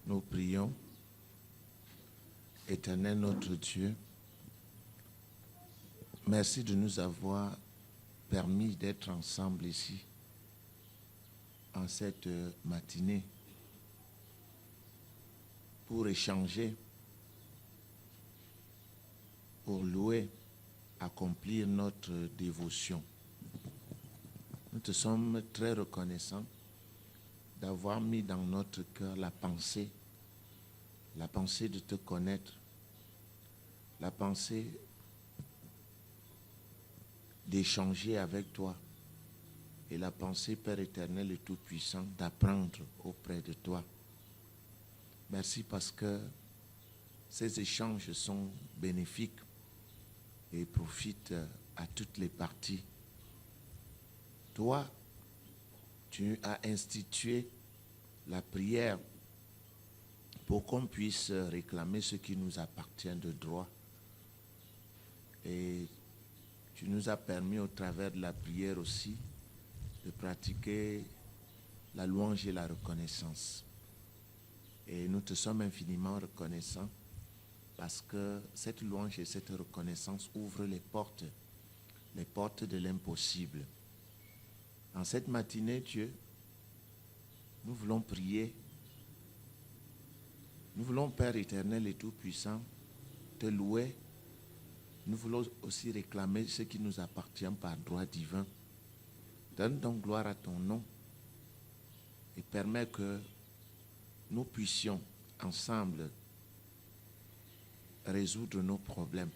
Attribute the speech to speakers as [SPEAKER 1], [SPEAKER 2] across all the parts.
[SPEAKER 1] Nous prions. Éternel notre Dieu, merci de nous avoir permis d'être ensemble ici en cette matinée pour échanger, pour louer, accomplir notre dévotion. Nous te sommes très reconnaissants d'avoir mis dans notre cœur la pensée de te connaître, la pensée d'échanger avec toi et la pensée, Père éternel et tout-puissant, d'apprendre auprès de toi. Merci parce que ces échanges sont bénéfiques et profitent à toutes les parties. Toi, tu as institué la prière pour qu'on puisse réclamer ce qui nous appartient de droit. Et tu nous as permis au travers de la prière aussi de pratiquer la louange et la reconnaissance. Et nous te sommes infiniment reconnaissants parce que cette louange et cette reconnaissance ouvrent les portes de l'impossible. En cette matinée, Dieu, nous voulons prier. Nous voulons, Père éternel et tout-puissant, te louer. Nous voulons aussi réclamer ce qui nous appartient par droit divin. Donne donc gloire à ton nom et permets que nous puissions ensemble résoudre nos problèmes.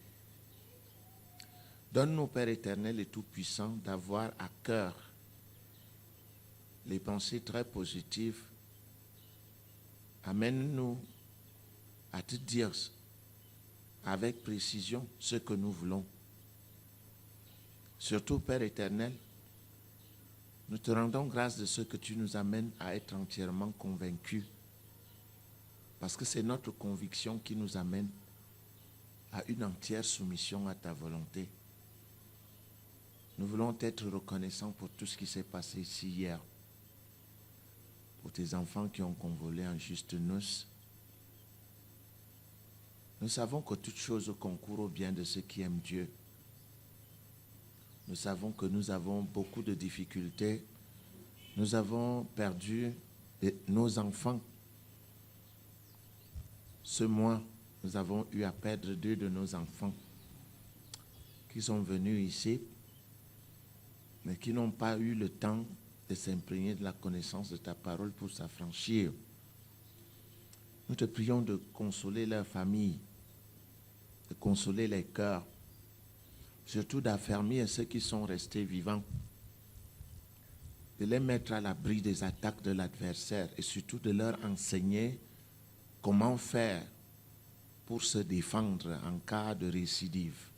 [SPEAKER 1] Donne-nous, Père éternel et tout-puissant, d'avoir à cœur les pensées très positives. Amène-nous à te dire avec précision ce que nous voulons. Surtout, Père éternel, nous te rendons grâce de ce que tu nous amènes à être entièrement convaincus. Parce que c'est notre conviction qui nous amène à une entière soumission à ta volonté. Nous voulons être reconnaissants pour tout ce qui s'est passé ici hier. Pour tes enfants qui ont convolé en juste noces. Nous savons que toute chose concourt au bien de ceux qui aiment Dieu. Nous savons que nous avons beaucoup de difficultés. Nous avons perdu nos enfants. Ce mois, nous avons eu à perdre 2 de nos enfants qui sont venus ici, mais qui n'ont pas eu le temps de s'imprégner de la connaissance de ta parole pour s'affranchir. Nous te prions de consoler leur famille, de consoler les cœurs, surtout d'affermir ceux qui sont restés vivants, de les mettre à l'abri des attaques de l'adversaire et surtout de leur enseigner comment faire pour se défendre en cas de récidive.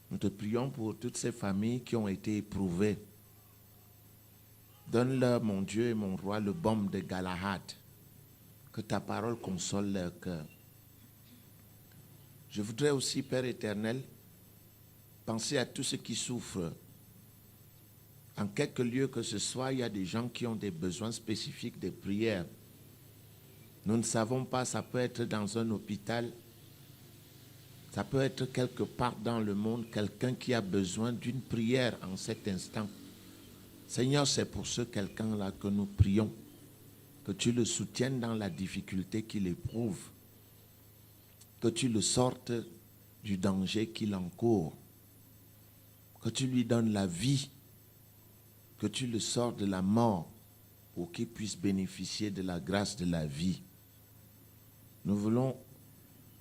[SPEAKER 1] Nous te prions pour toutes ces familles qui ont été éprouvées. Donne-leur, mon Dieu et mon roi, le baume de Galahad, que ta parole console leur cœur. Je voudrais aussi, Père éternel, penser à tous ceux qui souffrent. En quelque lieu que ce soit, il y a des gens qui ont des besoins spécifiques de prière. Nous ne savons pas, ça peut être dans un hôpital, ça peut être quelque part dans le monde, quelqu'un qui a besoin d'une prière en cet instant. Seigneur, c'est pour ce quelqu'un-là que nous prions, que tu le soutiennes dans la difficulté qu'il éprouve, que tu le sortes du danger qu'il encourt, que tu lui donnes la vie, que tu le sors de la mort pour qu'il puisse bénéficier de la grâce de la vie. Nous voulons,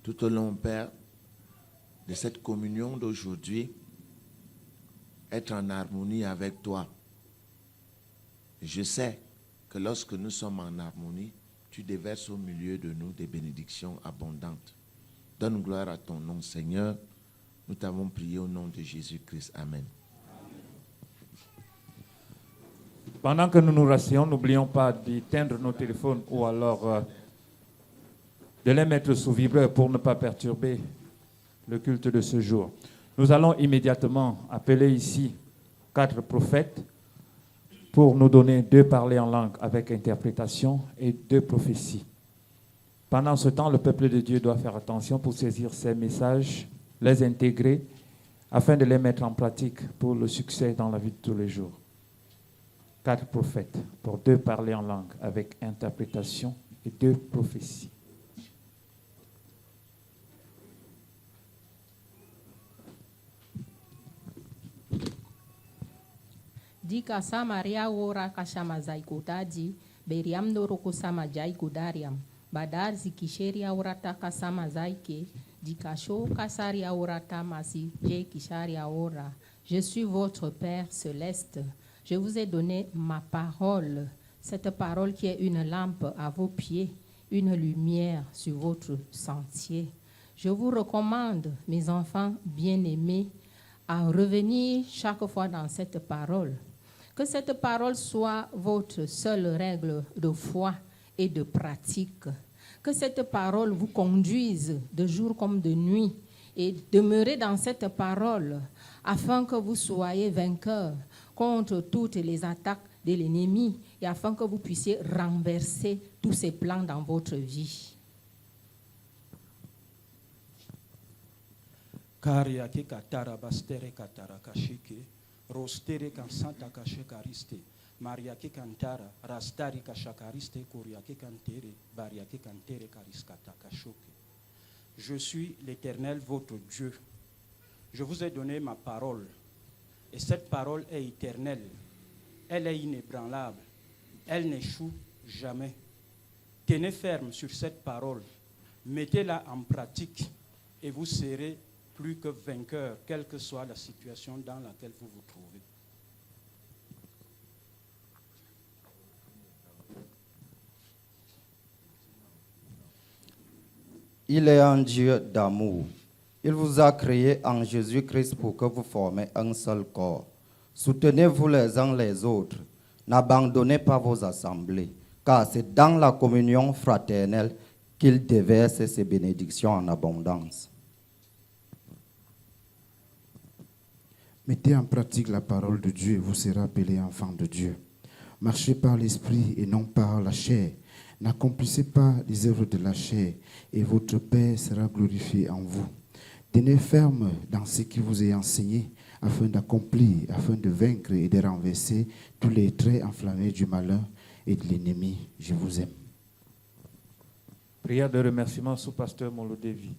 [SPEAKER 1] tout au long, Père, de cette communion d'aujourd'hui, être en harmonie avec toi. Je sais que lorsque nous sommes en harmonie, tu déverses au milieu de nous des bénédictions abondantes. Donne gloire à ton nom, Seigneur. Nous t'avons prié au nom de Jésus-Christ. Amen.
[SPEAKER 2] Pendant que nous nous rasseyons, n'oublions pas d'éteindre nos téléphones ou alors de les mettre sous vibreur pour ne pas perturber le culte de ce jour. Nous allons immédiatement appeler ici 4 prophètes pour nous donner 2 parlers en langue avec interprétation et 2 prophéties. Pendant ce temps, le peuple de Dieu doit faire attention pour saisir ces messages, les intégrer, afin de les mettre en pratique pour le succès dans la vie de tous les jours. 4 prophètes pour 2 parlers en langue avec interprétation et 2 prophéties.
[SPEAKER 3] Dika Samaria ora kashama zaikutaji, beriam doroko sama jaikudariam, badar zikisheria orata kasama zaike, dikasho kasaria orata masi je kisharia ora. Je suis votre Père céleste. Je vous ai donné ma parole, cette parole qui est une lampe à vos pieds, une lumière sur votre sentier. Je vous recommande, mes enfants bien-aimés, à revenir chaque fois dans cette parole. Que cette parole soit votre seule règle de foi et de pratique. Que cette parole vous conduise de jour comme de nuit et demeurez dans cette parole afin que vous soyez vainqueurs contre toutes les attaques de l'ennemi et afin que vous puissiez renverser tous ses plans dans votre vie.
[SPEAKER 4] Karia ki katara bastere katara kashike, rostere kan santa kashekariste, Maria ki kantara, rastari kashakariste, kuria ki kantere, baria ki kantere kariskata kashoke. Je suis l'Éternel, votre Dieu. Je vous ai donné ma parole, et cette parole est éternelle. Elle est inébranlable. Elle n'échoue jamais. Tenez ferme sur cette parole. Mettez-la en pratique, et vous serez plus que vainqueur, quelle que soit la situation dans laquelle vous vous trouvez.
[SPEAKER 5] Il est un Dieu d'amour. Il vous a créé en Jésus-Christ pour que vous formez un seul corps. Soutenez-vous les uns les autres. N'abandonnez pas vos assemblées, car c'est dans la communion fraternelle qu'il déverse ses bénédictions en abondance.
[SPEAKER 6] Mettez en pratique la parole de Dieu et vous serez appelés enfants de Dieu. Marchez par l'esprit et non par la chair. N'accomplissez pas les œuvres de la chair et votre Père sera glorifié en vous. Tenez ferme dans ce qui vous est enseigné afin d'accomplir, afin de vaincre et de renverser tous les traits enflammés du malin et de l'ennemi. Je vous aime.
[SPEAKER 2] Prière de remerciement sous pasteur Molodevi.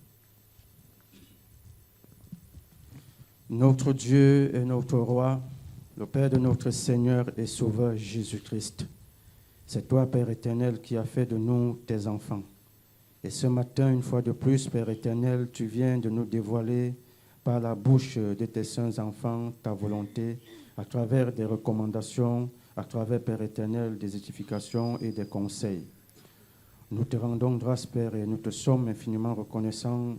[SPEAKER 4] Notre Dieu et notre Roi, le Père de notre Seigneur et Sauveur Jésus-Christ. C'est toi, Père éternel, qui as fait de nous tes enfants. Et ce matin, une fois de plus, Père éternel, tu viens de nous dévoiler par la bouche de tes saints enfants ta volonté, à travers des recommandations, à travers, Père éternel, des édifications et des conseils. Nous te rendons grâce, Père, et nous te sommes infiniment reconnaissants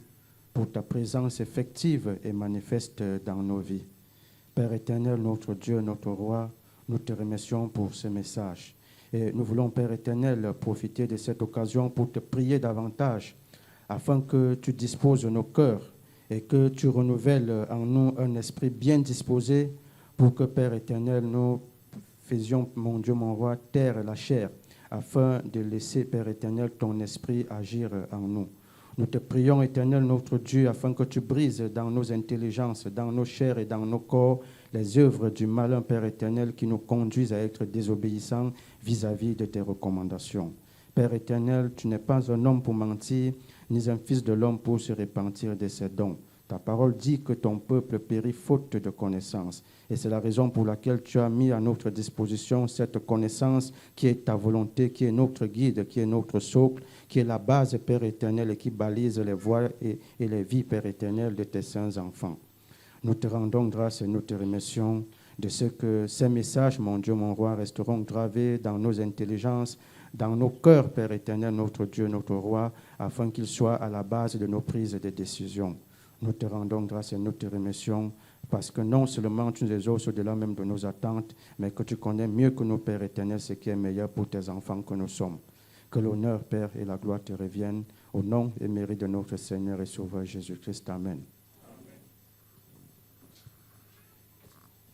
[SPEAKER 4] pour ta présence effective et manifeste dans nos vies. Père éternel, notre Dieu, notre Roi, nous te remercions pour ce message. Et nous voulons, Père éternel, profiter de cette occasion pour te prier davantage, afin que tu disposes nos cœurs et que tu renouvelles en nous un esprit bien disposé pour que, Père éternel, nous faisions, mon Dieu, mon Roi, taire la chair, afin de laisser, Père éternel, ton esprit agir en nous. Nous te prions, éternel, notre Dieu, afin que tu brises dans nos intelligences, dans nos chairs et dans nos corps les œuvres du malin, Père éternel, qui nous conduisent à être désobéissants vis-à-vis de tes recommandations. Père éternel, tu n'es pas un homme pour mentir, ni un fils de l'homme pour se repentir de ses dons. Ta parole dit que ton peuple périt faute de connaissance. Et c'est la raison pour laquelle tu as mis à notre disposition cette connaissance qui est ta volonté, qui est notre guide, qui est notre socle, qui est la base, Père éternel, et qui balise les voies et les vies, Père éternel, de tes saints enfants. Nous te rendons grâce et nous te remercions de ce que ces messages, mon Dieu, mon Roi, resteront gravés dans nos intelligences, dans nos cœurs, Père éternel, notre Dieu, notre Roi, afin qu'ils soient à la base de nos prises de décision. Nous te rendons grâce et nous te remercions parce que non seulement tu nous exauces au-delà même de nos attentes, mais que tu connais mieux que nous, Père éternel, ce qui est meilleur pour tes enfants que nous sommes. Que l'honneur, Père, et la gloire te reviennent au nom et mérite de notre Seigneur et Sauveur Jésus-Christ. Amen.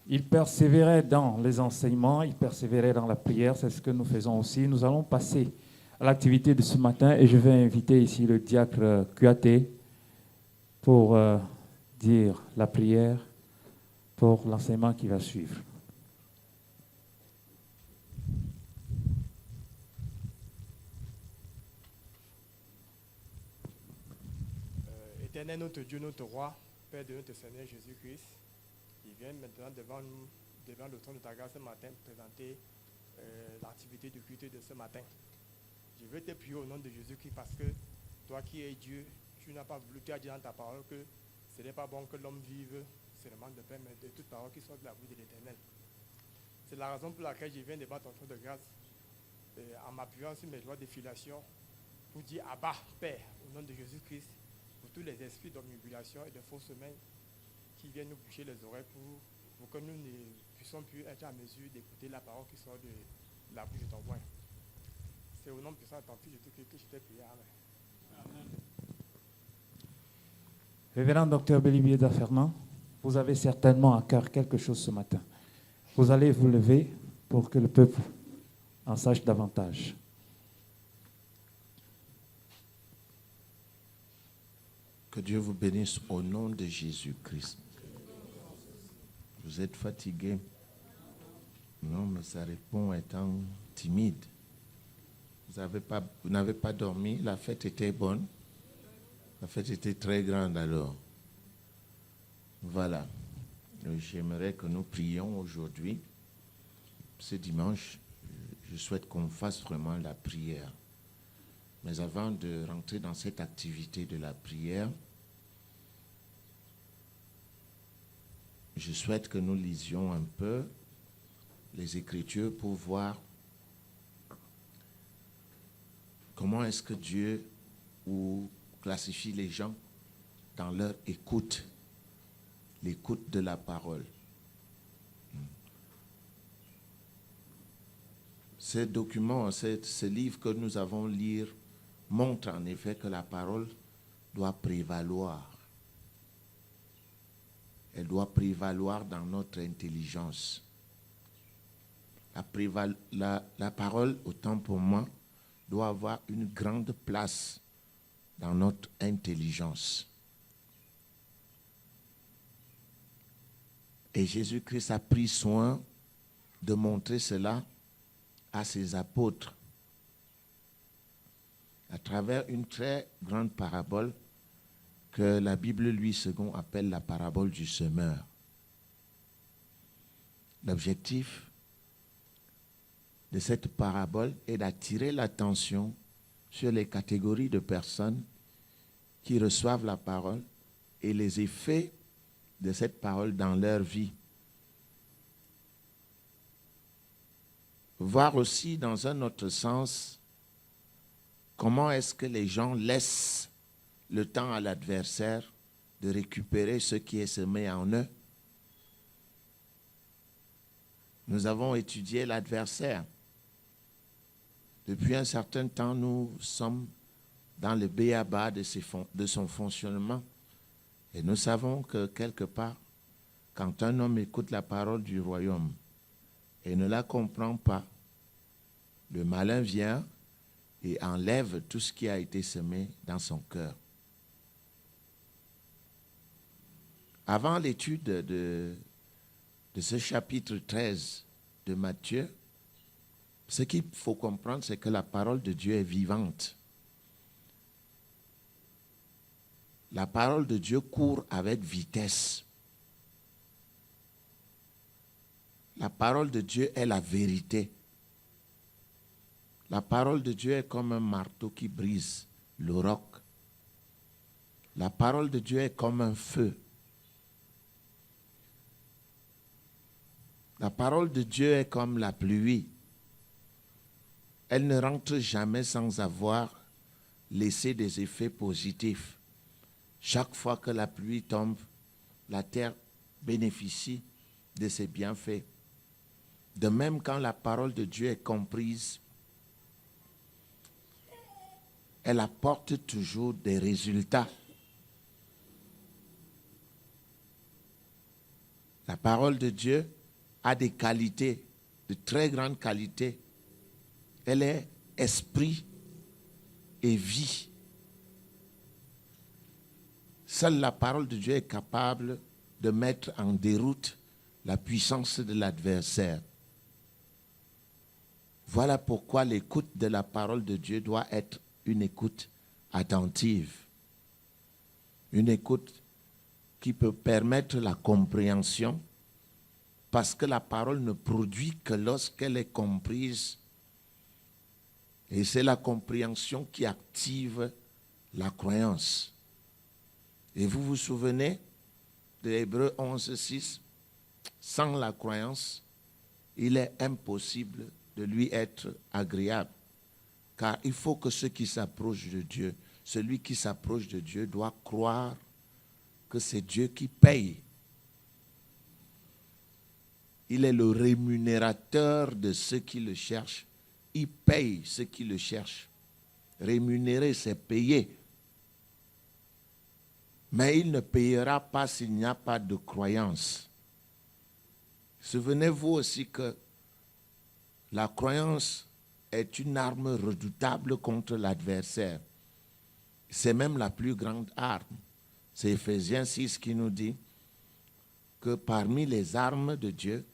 [SPEAKER 2] Il persévérait dans les enseignements, il persévérait dans la prière, c'est ce que nous faisons aussi. Nous allons passer à l'activité de ce matin et je vais inviter ici le diacre Kuate pour dire la prière pour l'enseignement qui va suivre.
[SPEAKER 7] Éternel notre Dieu, notre roi, Père de notre Seigneur Jésus-Christ, qui vient maintenant devant nous, devant le trône de ta grâce ce matin, présenter l'activité du culte de ce matin. Je veux te prier au nom de Jésus-Christ parce que toi qui es Dieu, tu n'as pas voulu, tu as dit dans ta parole que ce n'est pas bon que l'homme vive seulement de pain, mais de toute parole qui sort de la bouche de l'Éternel. C'est la raison pour laquelle je viens devant ton trône de grâce en m'appuyant sur mes lois de filiation pour dire Abba, Père, au nom de Jésus-Christ, pour tous les esprits d'omnibulation et de fausses semaines qui viennent nous boucher les oreilles pour que nous ne puissions plus être en mesure d'écouter la parole qui sort de la bouche de ton roi. C'est au nom puissant de ton Fils Jésus-Christ que je t'ai prié. Amen.
[SPEAKER 2] Révérend Docteur Bélibieda Fernand, vous avez certainement à cœur quelque chose ce matin. Vous allez vous lever pour que le peuple en sache davantage.
[SPEAKER 1] Que Dieu vous bénisse au nom de Jésus-Christ. Vous êtes fatigué? Non, mais ça répond étant timide. Vous n'avez pas dormi? La fête était bonne? La fête était très grande alors. Voilà. J'aimerais que nous prions aujourd'hui. Ce dimanche, je souhaite qu'on fasse vraiment la prière. Mais avant de rentrer dans cette activité de la prière, je souhaite que nous lisions un peu les Écritures pour voir comment est-ce que Dieu classifie les gens dans leur écoute, l'écoute de la parole. Ce document, ce livre que nous avons lire montre en effet que la parole doit prévaloir. Elle doit prévaloir dans notre intelligence. La parole, autant pour moi, doit avoir une grande place dans notre intelligence. Et Jésus-Christ a pris soin de montrer cela à ses apôtres à travers une très grande parabole que la Bible, lui, second, appelle la parabole du semeur. L'objectif de cette parabole est d'attirer l'attention sur les catégories de personnes qui reçoivent la parole et les effets de cette parole dans leur vie. Voir aussi dans un autre sens comment est-ce que les gens laissent le temps à l'adversaire de récupérer ce qui est semé en eux. Nous avons étudié l'adversaire. Depuis un certain temps, nous sommes dans le b.a.-ba de son fonctionnement. Et nous savons que quelque part, quand un homme écoute la parole du royaume et ne la comprend pas, le malin vient et enlève tout ce qui a été semé dans son cœur. Avant l'étude de ce chapitre 13 de Matthieu, ce qu'il faut comprendre, c'est que la parole de Dieu est vivante. La parole de Dieu court avec vitesse. La parole de Dieu est la vérité. La parole de Dieu est comme un marteau qui brise le roc. La parole de Dieu est comme un feu. La parole de Dieu est comme la pluie. Elle ne rentre jamais sans avoir laissé des effets positifs. Chaque fois que la pluie tombe, la terre bénéficie de ses bienfaits. De même, quand la parole de Dieu est comprise, elle apporte toujours des résultats. La parole de Dieu a des qualités, de très grandes qualités. Elle est esprit et vie. Seule la parole de Dieu est capable de mettre en déroute la puissance de l'adversaire. Voilà pourquoi l'écoute de la parole de Dieu doit être une écoute attentive. Une écoute qui peut permettre la compréhension, parce que la parole ne produit que lorsqu'elle est comprise. Et c'est la compréhension qui active la croyance. Et vous vous souvenez de Hébreux 11, 6, sans la croyance, il est impossible de lui être agréable. Car il faut que ceux qui s'approchent de Dieu, celui qui s'approche de Dieu doit croire que c'est Dieu qui paye. Il est le rémunérateur de ceux qui le cherchent. Il paye ceux qui le cherchent. Rémunérer, c'est payer. Mais il ne payera pas s'il n'y a pas de croyance. Souvenez-vous aussi que la croyance est une arme redoutable contre l'adversaire. C'est même la plus grande arme. C'est Éphésiens 6 qui nous dit que parmi les armes de Dieu,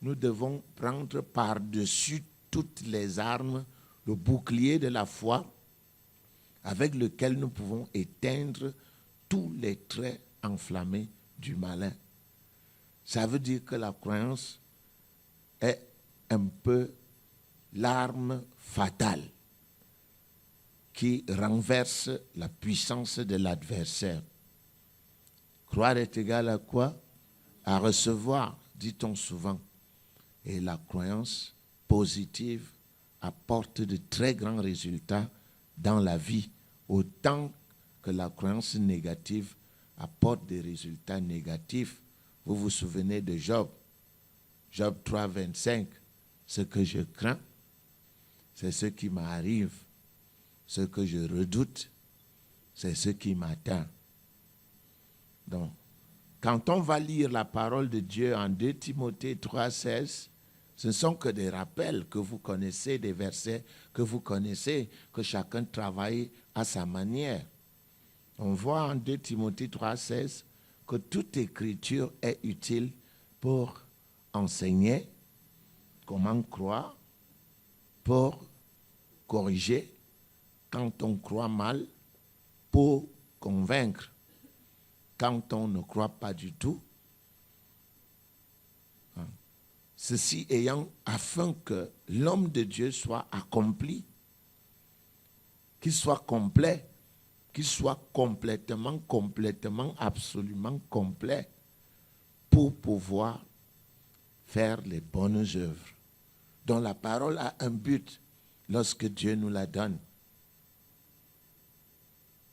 [SPEAKER 1] nous devons prendre par-dessus toutes les armes le bouclier de la foi avec lequel nous pouvons éteindre tous les traits enflammés du malin. Ça veut dire que la croyance est un peu l'arme fatale qui renverse la puissance de l'adversaire. Croire est égal à quoi? À recevoir, dit-on souvent. Et la croyance positive apporte de très grands résultats dans la vie, autant que la croyance négative apporte des résultats négatifs. Vous vous souvenez de Job, Job 3, 25. Ce que je crains, c'est ce qui m'arrive. Ce que je redoute, c'est ce qui m'atteint. Donc, quand on va lire la parole de Dieu en 2 Timothée 3, 16, ce ne sont que des rappels que vous connaissez, des versets que vous connaissez, que chacun travaille à sa manière. On voit en 2 Timothée 3, 16 que toute écriture est utile pour enseigner comment croire, pour corriger quand on croit mal, pour convaincre quand on ne croit pas du tout. Ceci ayant afin que l'homme de Dieu soit accompli, qu'il soit complet, qu'il soit complètement, absolument complet pour pouvoir faire les bonnes œuvres, dont la parole a un but lorsque Dieu nous la donne.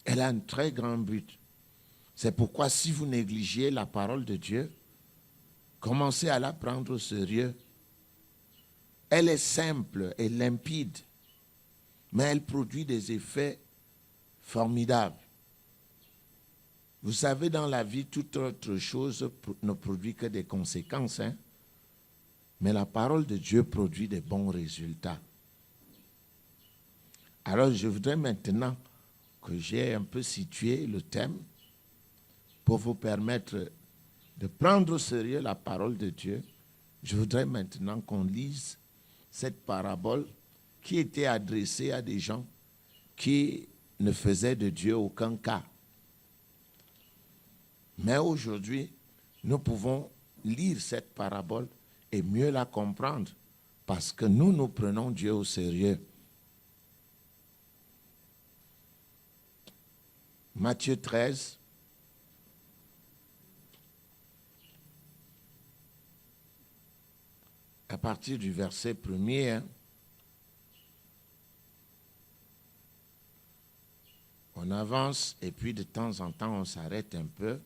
[SPEAKER 1] Elle a un très grand but. C'est pourquoi si vous négligez la parole de Dieu, commencez à la prendre au sérieux. Elle est simple et limpide, mais elle produit des effets formidables. Vous savez, dans la vie, toute autre chose ne produit que des conséquences, hein? Mais la parole de Dieu produit des bons résultats. Alors, je voudrais maintenant que j'ai un peu situé le thème pour vous permettre de prendre au sérieux la parole de Dieu. Je voudrais maintenant qu'on lise cette parabole qui était adressée à des gens qui ne faisaient de Dieu aucun cas. Mais aujourd'hui, nous pouvons lire cette parabole et mieux la comprendre parce que nous prenons Dieu au sérieux. Matthieu 13, à partir du verset 1er, on avance et puis de temps en temps on s'arrête un peu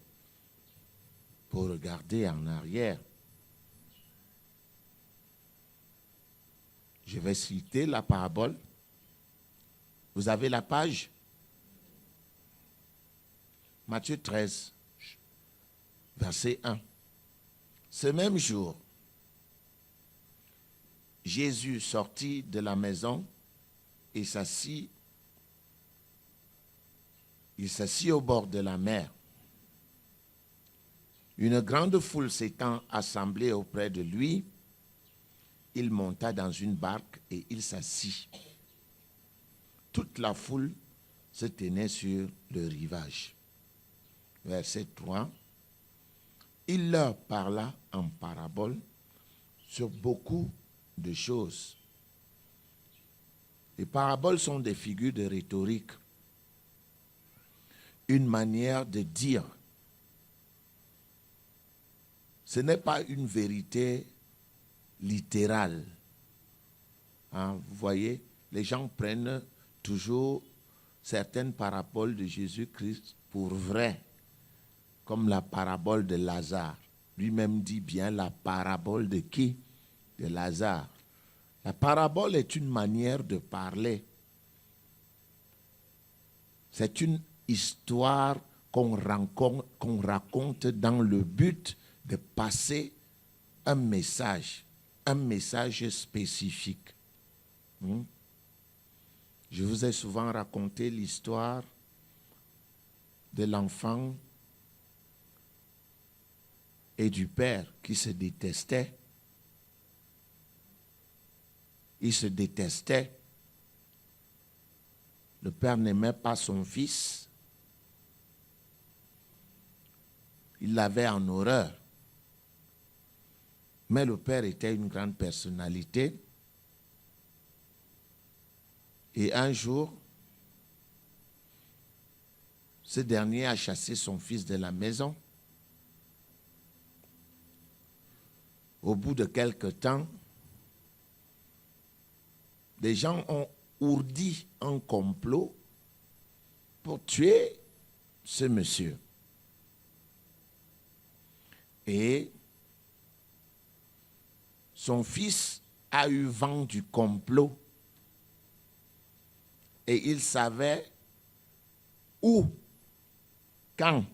[SPEAKER 1] pour regarder en arrière. Je vais citer la parabole. Vous avez la page? Matthieu 13, verset 1. Ce même jour, Jésus sortit de la maison et s'assit. Il s'assit au bord de la mer. Une grande foule s'étant assemblée auprès de lui, il monta dans une barque et il s'assit. Toute la foule se tenait sur le rivage. Verset 3. Il leur parla en parabole sur beaucoup de choses. Les paraboles sont des figures de rhétorique, une manière de dire. Ce n'est pas une vérité littérale. Hein, vous voyez, les gens prennent toujours certaines paraboles de Jésus-Christ pour vraies, comme la parabole de Lazare. Lui-même dit bien la parabole de qui? De Lazare. La parabole est une manière de parler. C'est une histoire qu'on raconte dans le but de passer un message spécifique. Je vous ai souvent raconté l'histoire de l'enfant et du père qui se détestaient. Ils se détestaient. Le père n'aimait pas son fils. Il l'avait en horreur. Mais le père était une grande personnalité. Et un jour, ce dernier a chassé son fils de la maison. Au bout de quelque temps, des gens ont ourdi un complot pour tuer ce monsieur. Et son fils a eu vent du complot et il savait où, quand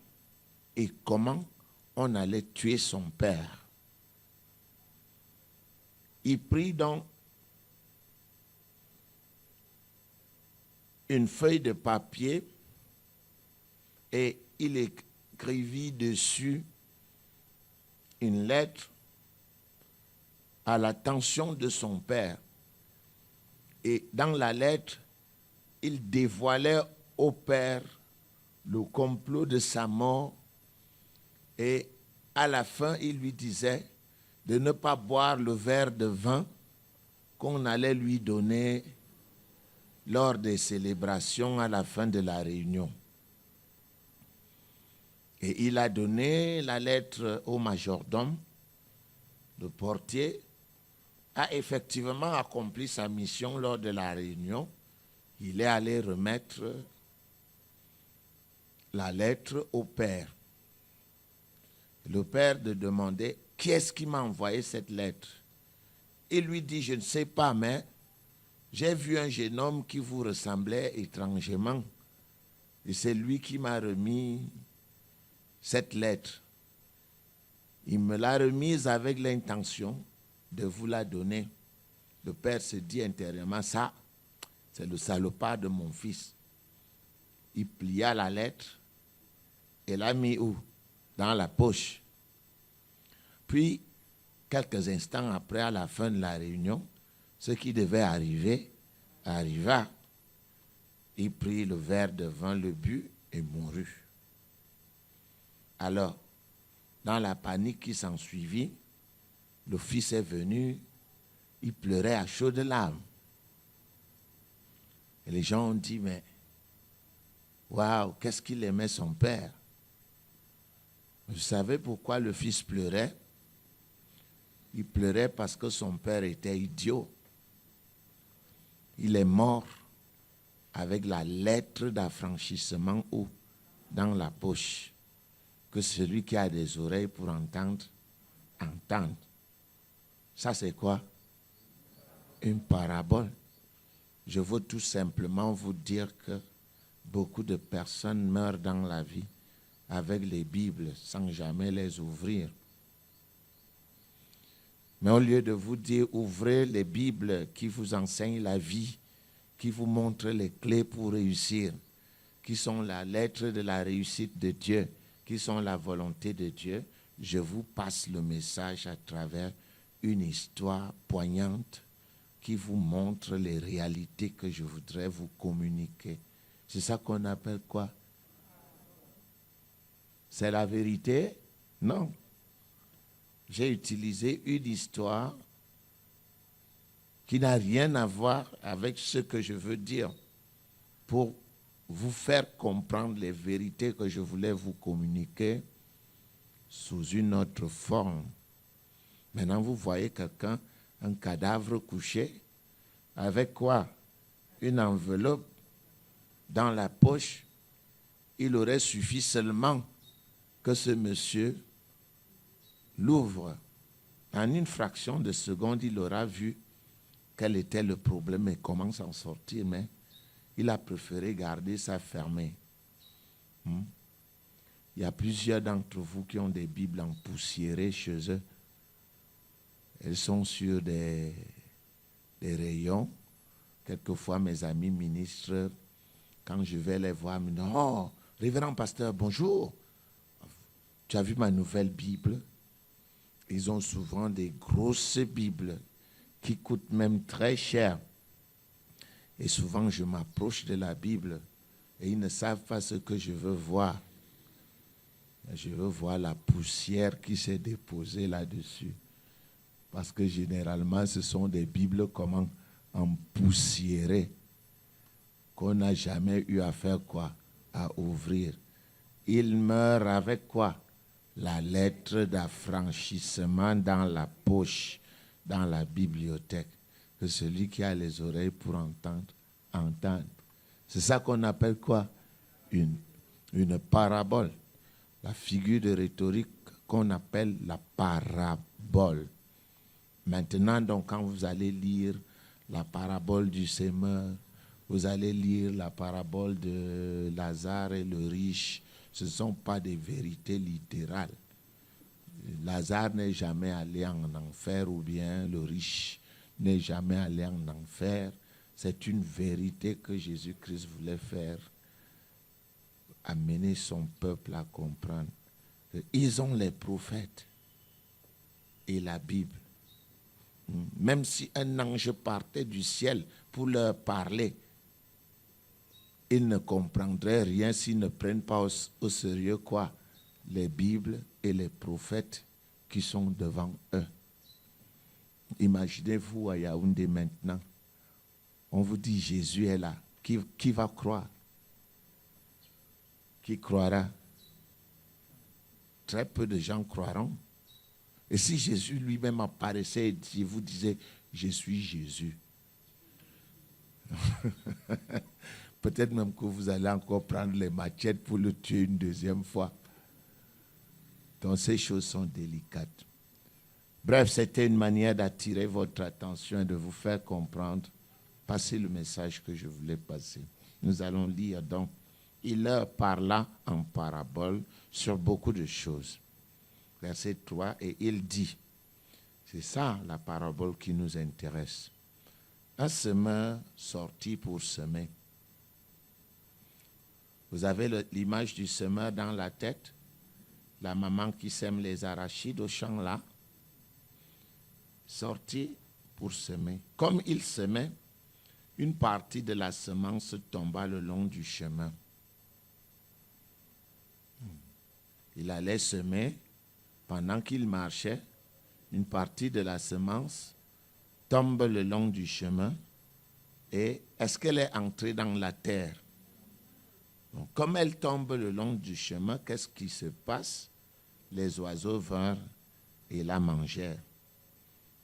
[SPEAKER 1] et comment on allait tuer son père. Il prit donc une feuille de papier et il écrivit dessus une lettre à l'attention de son père. Et dans la lettre, il dévoilait au père le complot de sa mort et à la fin, il lui disait de ne pas boire le verre de vin qu'on allait lui donner lors des célébrations à la fin de la réunion. Et il a donné la lettre au majordome. Le portier a effectivement accompli sa mission lors de la réunion. Il est allé remettre la lettre au père. Le père de demander « Qui est-ce qui m'a envoyé cette lettre ?» Il lui dit « Je ne sais pas, mais j'ai vu un jeune homme qui vous ressemblait étrangement. Et c'est lui qui m'a remis cette lettre. Il me l'a remise avec l'intention de vous la donner. » Le père se dit intérieurement, ça, c'est le salopard de mon fils. Il plia la lettre et l'a mis où? Dans la poche. Puis, quelques instants après, à la fin de la réunion, ce qui devait arriver, arriva. Il prit le verre de vin, le but et mourut. Alors, dans la panique qui s'ensuivit, le fils est venu, il pleurait à chaudes larmes. Et les gens ont dit, mais, waouh, qu'est-ce qu'il aimait son père. Vous savez pourquoi le fils pleurait? Il pleurait parce que son père était idiot. Il est mort avec la lettre d'affranchissement où? Dans la poche. Que celui qui a des oreilles pour entendre, entende. Ça c'est quoi? Une parabole. Je veux tout simplement vous dire que beaucoup de personnes meurent dans la vie avec les Bibles sans jamais les ouvrir. Mais au lieu de vous dire, ouvrez les Bibles qui vous enseignent la vie, qui vous montrent les clés pour réussir, qui sont la lettre de la réussite de Dieu, qui sont la volonté de Dieu, je vous passe le message à travers une histoire poignante qui vous montre les réalités que je voudrais vous communiquer. C'est ça qu'on appelle quoi? C'est la vérité? Non. J'ai utilisé une histoire qui n'a rien à voir avec ce que je veux dire pour vous faire comprendre les vérités que je voulais vous communiquer sous une autre forme. Maintenant, vous voyez quelqu'un, un cadavre couché, avec quoi? Une enveloppe dans la poche. Il aurait suffi seulement que ce monsieur l'ouvre. En une fraction de seconde, il aura vu quel était le problème et comment s'en sortir, mais il a préféré garder ça fermé. Il y a plusieurs d'entre vous qui ont des Bibles empoussiérées chez eux. Elles sont sur des rayons. Quelquefois, mes amis ministres, quand je vais les voir, me disent « Oh, révérend pasteur, bonjour. Tu as vu ma nouvelle Bible ?» Ils ont souvent des grosses Bibles qui coûtent même très cher. Et souvent, je m'approche de la Bible et ils ne savent pas ce que je veux voir. Je veux voir la poussière qui s'est déposée là-dessus. Parce que généralement, ce sont des Bibles comment empoussiérées qu'on n'a jamais eu à faire quoi? À ouvrir. Il meurt avec quoi? La lettre d'affranchissement dans la poche, dans la bibliothèque. Que celui qui a les oreilles pour entendre, entende. C'est ça qu'on appelle quoi? Une parabole. La figure de rhétorique qu'on appelle la parabole. Maintenant, donc, quand vous allez lire la parabole du semeur, vous allez lire la parabole de Lazare et le riche, ce ne sont pas des vérités littérales. Lazare n'est jamais allé en enfer ou bien le riche n'est jamais allé en enfer. C'est une vérité que Jésus-Christ voulait faire, amener son peuple à comprendre. Ils ont les prophètes et la Bible. Même si un ange partait du ciel pour leur parler, ils ne comprendraient rien s'ils ne prennent pas au sérieux quoi? Les Bibles et les prophètes qui sont devant eux. Imaginez-vous à Yaoundé maintenant. On vous dit Jésus est là. Qui va croire? Qui croira? Très peu de gens croiront. Et si Jésus lui-même apparaissait et vous disait je suis Jésus, peut-être même que vous allez encore prendre les machettes pour le tuer une deuxième fois. Donc ces choses sont délicates. Bref, c'était une manière d'attirer votre attention et de vous faire comprendre, passer le message que je voulais passer. Nous allons lire donc. Il leur parla en parabole sur beaucoup de choses. Verset 3, et il dit, c'est ça la parabole qui nous intéresse. Un semeur sortit pour semer. Vous avez l'image du semeur dans la tête, la maman qui sème les arachides au champ là, sortit pour semer. Comme il semait, une partie de la semence tomba le long du chemin. Il allait semer. Pendant qu'il marchait, une partie de la semence tombe le long du chemin. Et est-ce qu'elle est entrée dans la terre? Donc, comme elle tombe le long du chemin, qu'est-ce qui se passe? Les oiseaux vinrent et la mangèrent.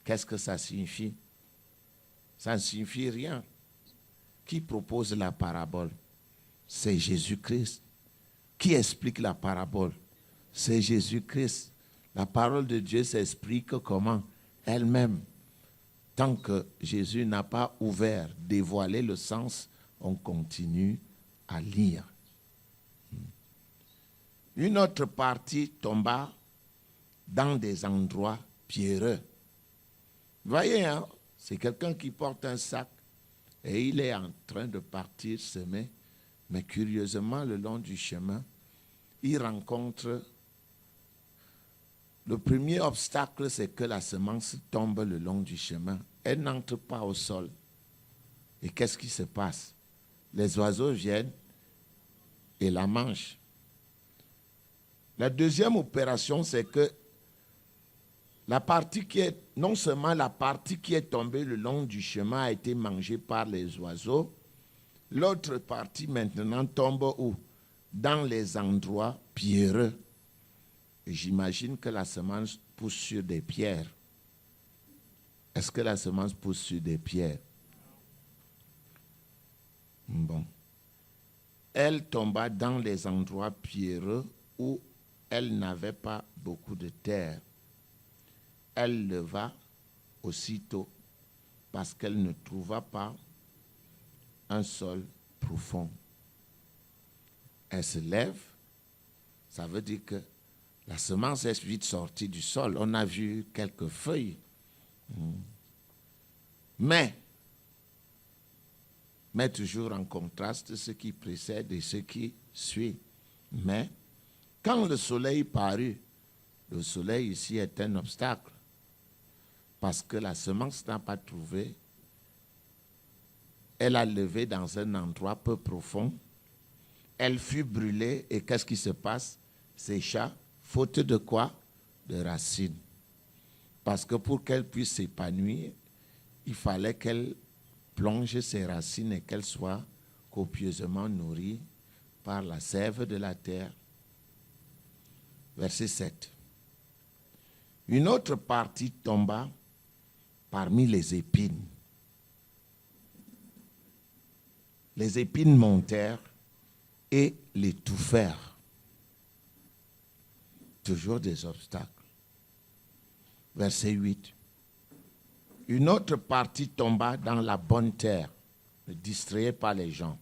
[SPEAKER 1] Qu'est-ce que ça signifie? Ça ne signifie rien. Qui propose la parabole? C'est Jésus-Christ. Qui explique la parabole? C'est Jésus-Christ. La parole de Dieu s'explique comment? Elle-même. Tant que Jésus n'a pas ouvert, dévoilé le sens, on continue à lire. Une autre partie tomba dans des endroits pierreux. Voyez, hein, c'est quelqu'un qui porte un sac et il est en train de partir semer. Mais curieusement, le long du chemin, il rencontre... Le premier obstacle, c'est que la semence tombe le long du chemin. Elle n'entre pas au sol. Et qu'est-ce qui se passe? Les oiseaux viennent et la mangent. La deuxième opération, c'est que la partie qui est, non seulement la partie qui est tombée le long du chemin a été mangée par les oiseaux, l'autre partie maintenant tombe où? Dans les endroits pierreux. Et j'imagine que la semence pousse sur des pierres. Est-ce que la semence pousse sur des pierres? Bon. Elle tomba dans les endroits pierreux où elle n'avait pas beaucoup de terre. Elle leva aussitôt parce qu'elle ne trouva pas un sol profond. Elle se lève, ça veut dire que la semence est vite sortie du sol. On a vu quelques feuilles. Mais toujours en contraste ce qui précède et ce qui suit. Mais quand le soleil parut, le soleil ici est un obstacle parce que la semence n'a pas trouvé. Elle a levé dans un endroit peu profond. Elle fut brûlée et qu'est-ce qui se passe? Sécha, faute de quoi? De racines. Parce que pour qu'elle puisse s'épanouir, il fallait qu'elle plonge ses racines et qu'elle soit copieusement nourrie par la sève de la terre. Verset 7. Une autre partie tomba parmi les épines. Les épines montèrent et l'étouffèrent. Toujours des obstacles. Verset 8. Une autre partie tomba dans la bonne terre. Ne distrayez pas les gens.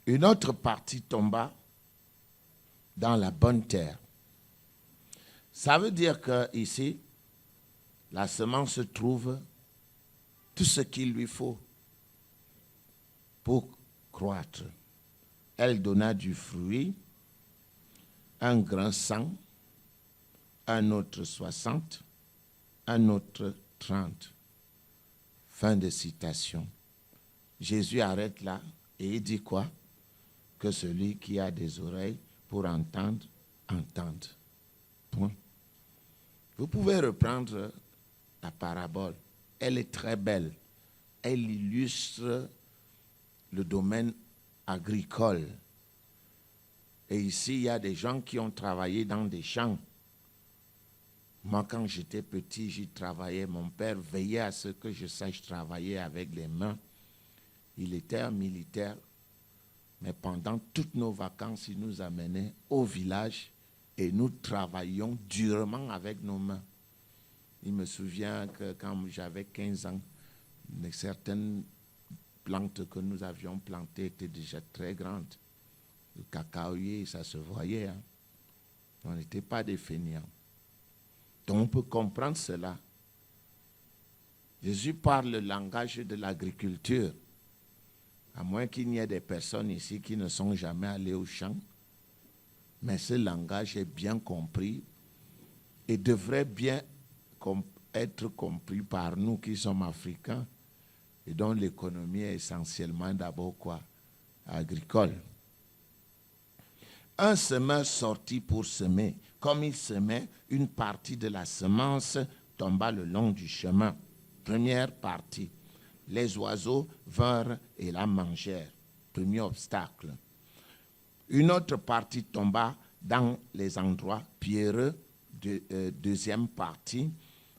[SPEAKER 1] Une autre partie tomba dans la bonne terre. Ça veut dire que ici, la semence trouve tout ce qu'il lui faut pour croître. Elle donna du fruit, un grain 100, un autre 60, un autre 30. Fin de citation. Jésus arrête là et il dit quoi? Que celui qui a des oreilles pour entendre, entende. Point. Vous pouvez reprendre la parabole. Elle est très belle. Elle illustre le domaine agricole. Et ici, il y a des gens qui ont travaillé dans des champs. Moi, quand j'étais petit, j'y travaillais. Mon père veillait à ce que je sache travailler avec les mains. Il était un militaire. Mais pendant toutes nos vacances, il nous amenait au village et nous travaillions durement avec nos mains. Il me souvient que quand j'avais 15 ans, certaines plantes que nous avions plantées étaient déjà très grandes. Le cacaoyer, ça se voyait. Hein? On n'était pas des fainéants. Donc on peut comprendre cela. Jésus parle le langage de l'agriculture. À moins qu'il n'y ait des personnes ici qui ne sont jamais allées au champ. Mais ce langage est bien compris et devrait bien être compris par nous qui sommes africains et dont l'économie est essentiellement d'abord quoi? Agricole. Un semeur sortit pour semer. Comme il semait, une partie de la semence tomba le long du chemin. Première partie. Les oiseaux vinrent et la mangèrent. Premier obstacle. Une autre partie tomba dans les endroits pierreux. Deuxième partie,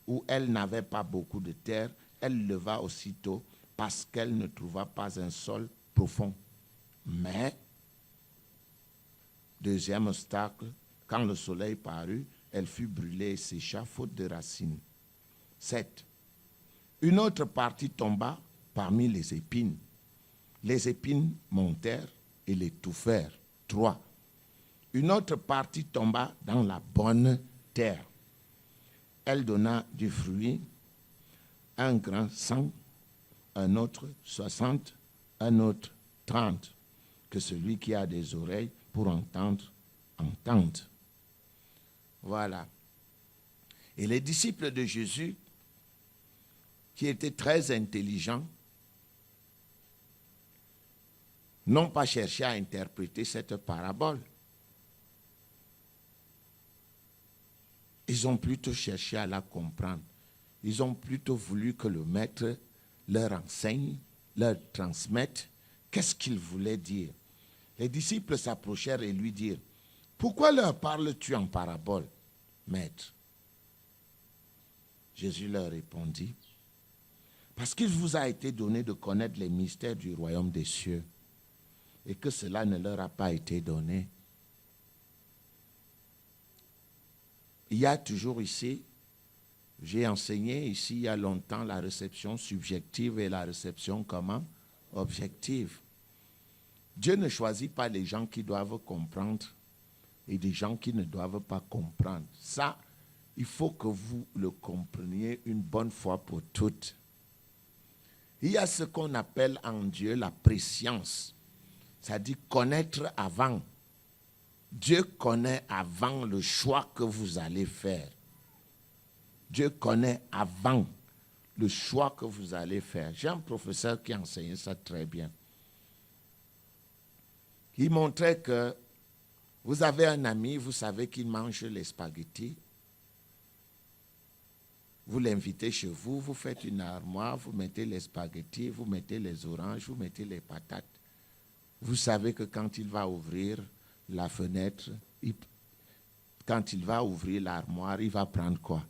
[SPEAKER 1] où elle n'avait pas beaucoup de terre, elle leva aussitôt parce qu'elle ne trouva pas un sol profond. Mais, deuxième obstacle, quand le soleil parut, elle fut brûlée et sécha faute de racines. 7. Une autre partie tomba parmi les épines. Les épines montèrent et l'étouffèrent. 3. Une autre partie tomba dans la bonne terre. Elle donna du fruit, un grand 100, un autre 60, un autre 30. Que celui qui a des oreilles pour entendre, entende. Voilà. Et les disciples de Jésus, qui étaient très intelligents, n'ont pas cherché à interpréter cette parabole. Ils ont plutôt cherché à la comprendre. Ils ont plutôt voulu que le maître leur enseigne, leur transmette qu'est-ce qu'il voulait dire. Les disciples s'approchèrent et lui dirent, « Pourquoi leur parles-tu en parabole, maître ?» Jésus leur répondit, « Parce qu'il vous a été donné de connaître les mystères du royaume des cieux, et que cela ne leur a pas été donné. » Il y a toujours ici, j'ai enseigné ici il y a longtemps la réception subjective et la réception comment? Objective. Dieu ne choisit pas les gens qui doivent comprendre et des gens qui ne doivent pas comprendre. Ça, il faut que vous le compreniez une bonne fois pour toutes. Il y a ce qu'on appelle en Dieu la préscience, c'est-à-dire connaître avant. Dieu connaît avant le choix que vous allez faire. Dieu connaît avant le choix que vous allez faire. J'ai un professeur qui enseignait ça très bien. Il montrait que vous avez un ami, vous savez qu'il mange les spaghettis. Vous l'invitez chez vous, vous faites une armoire, vous mettez les spaghettis, vous mettez les oranges, vous mettez les patates. Vous savez que quand il va ouvrir la fenêtre, quand il va ouvrir l'armoire, il va prendre quoi?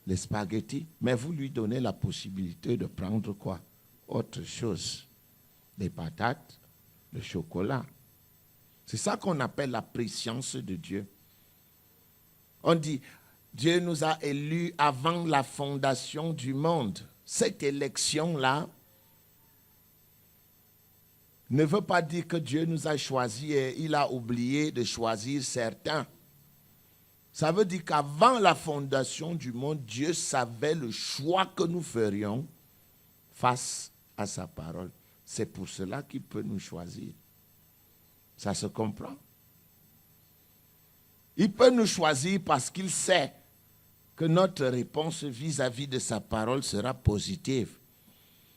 [SPEAKER 1] Les spaghettis. Mais vous lui donnez la possibilité de prendre quoi? Autre chose. Les patates, le chocolat. C'est ça qu'on appelle la préscience de Dieu. On dit, Dieu nous a élus avant la fondation du monde. Cette élection-là ne veut pas dire que Dieu nous a choisis et il a oublié de choisir certains. Ça veut dire qu'avant la fondation du monde, Dieu savait le choix que nous ferions face à sa parole. C'est pour cela qu'il peut nous choisir. Ça se comprend? Il peut nous choisir parce qu'il sait que notre réponse vis-à-vis de sa parole sera positive.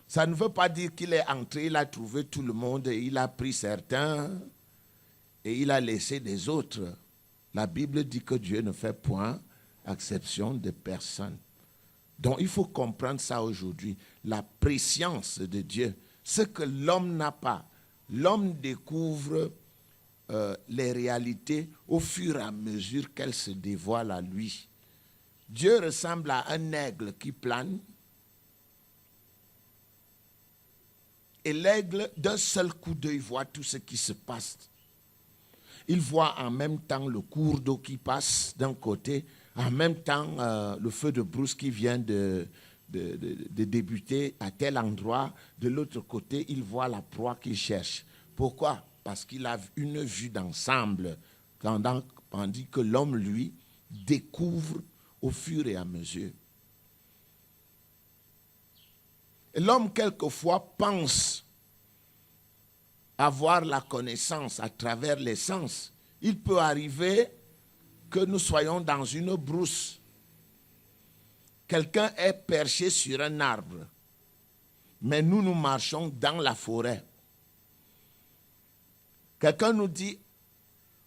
[SPEAKER 1] Ça ne veut pas dire qu'il est entré, il a trouvé tout le monde, et il a pris certains et il a laissé des autres. La Bible dit que Dieu ne fait point exception de personne. Donc il faut comprendre ça aujourd'hui. La préscience de Dieu, ce que l'homme n'a pas. L'homme découvre les réalités au fur et à mesure qu'elles se dévoilent à lui. Dieu ressemble à un aigle qui plane. Et l'aigle, d'un seul coup d'œil, voit tout ce qui se passe. Il voit en même temps le cours d'eau qui passe d'un côté, en même temps le feu de brousse qui vient de débuter à tel endroit. De l'autre côté, il voit la proie qu'il cherche. Pourquoi? Parce qu'il a une vue d'ensemble, tandis que l'homme, lui, découvre au fur et à mesure. Et l'homme, quelquefois, pense avoir la connaissance à travers les sens. Il peut arriver que nous soyons dans une brousse. Quelqu'un est perché sur un arbre, mais nous marchons dans la forêt. Quelqu'un nous dit,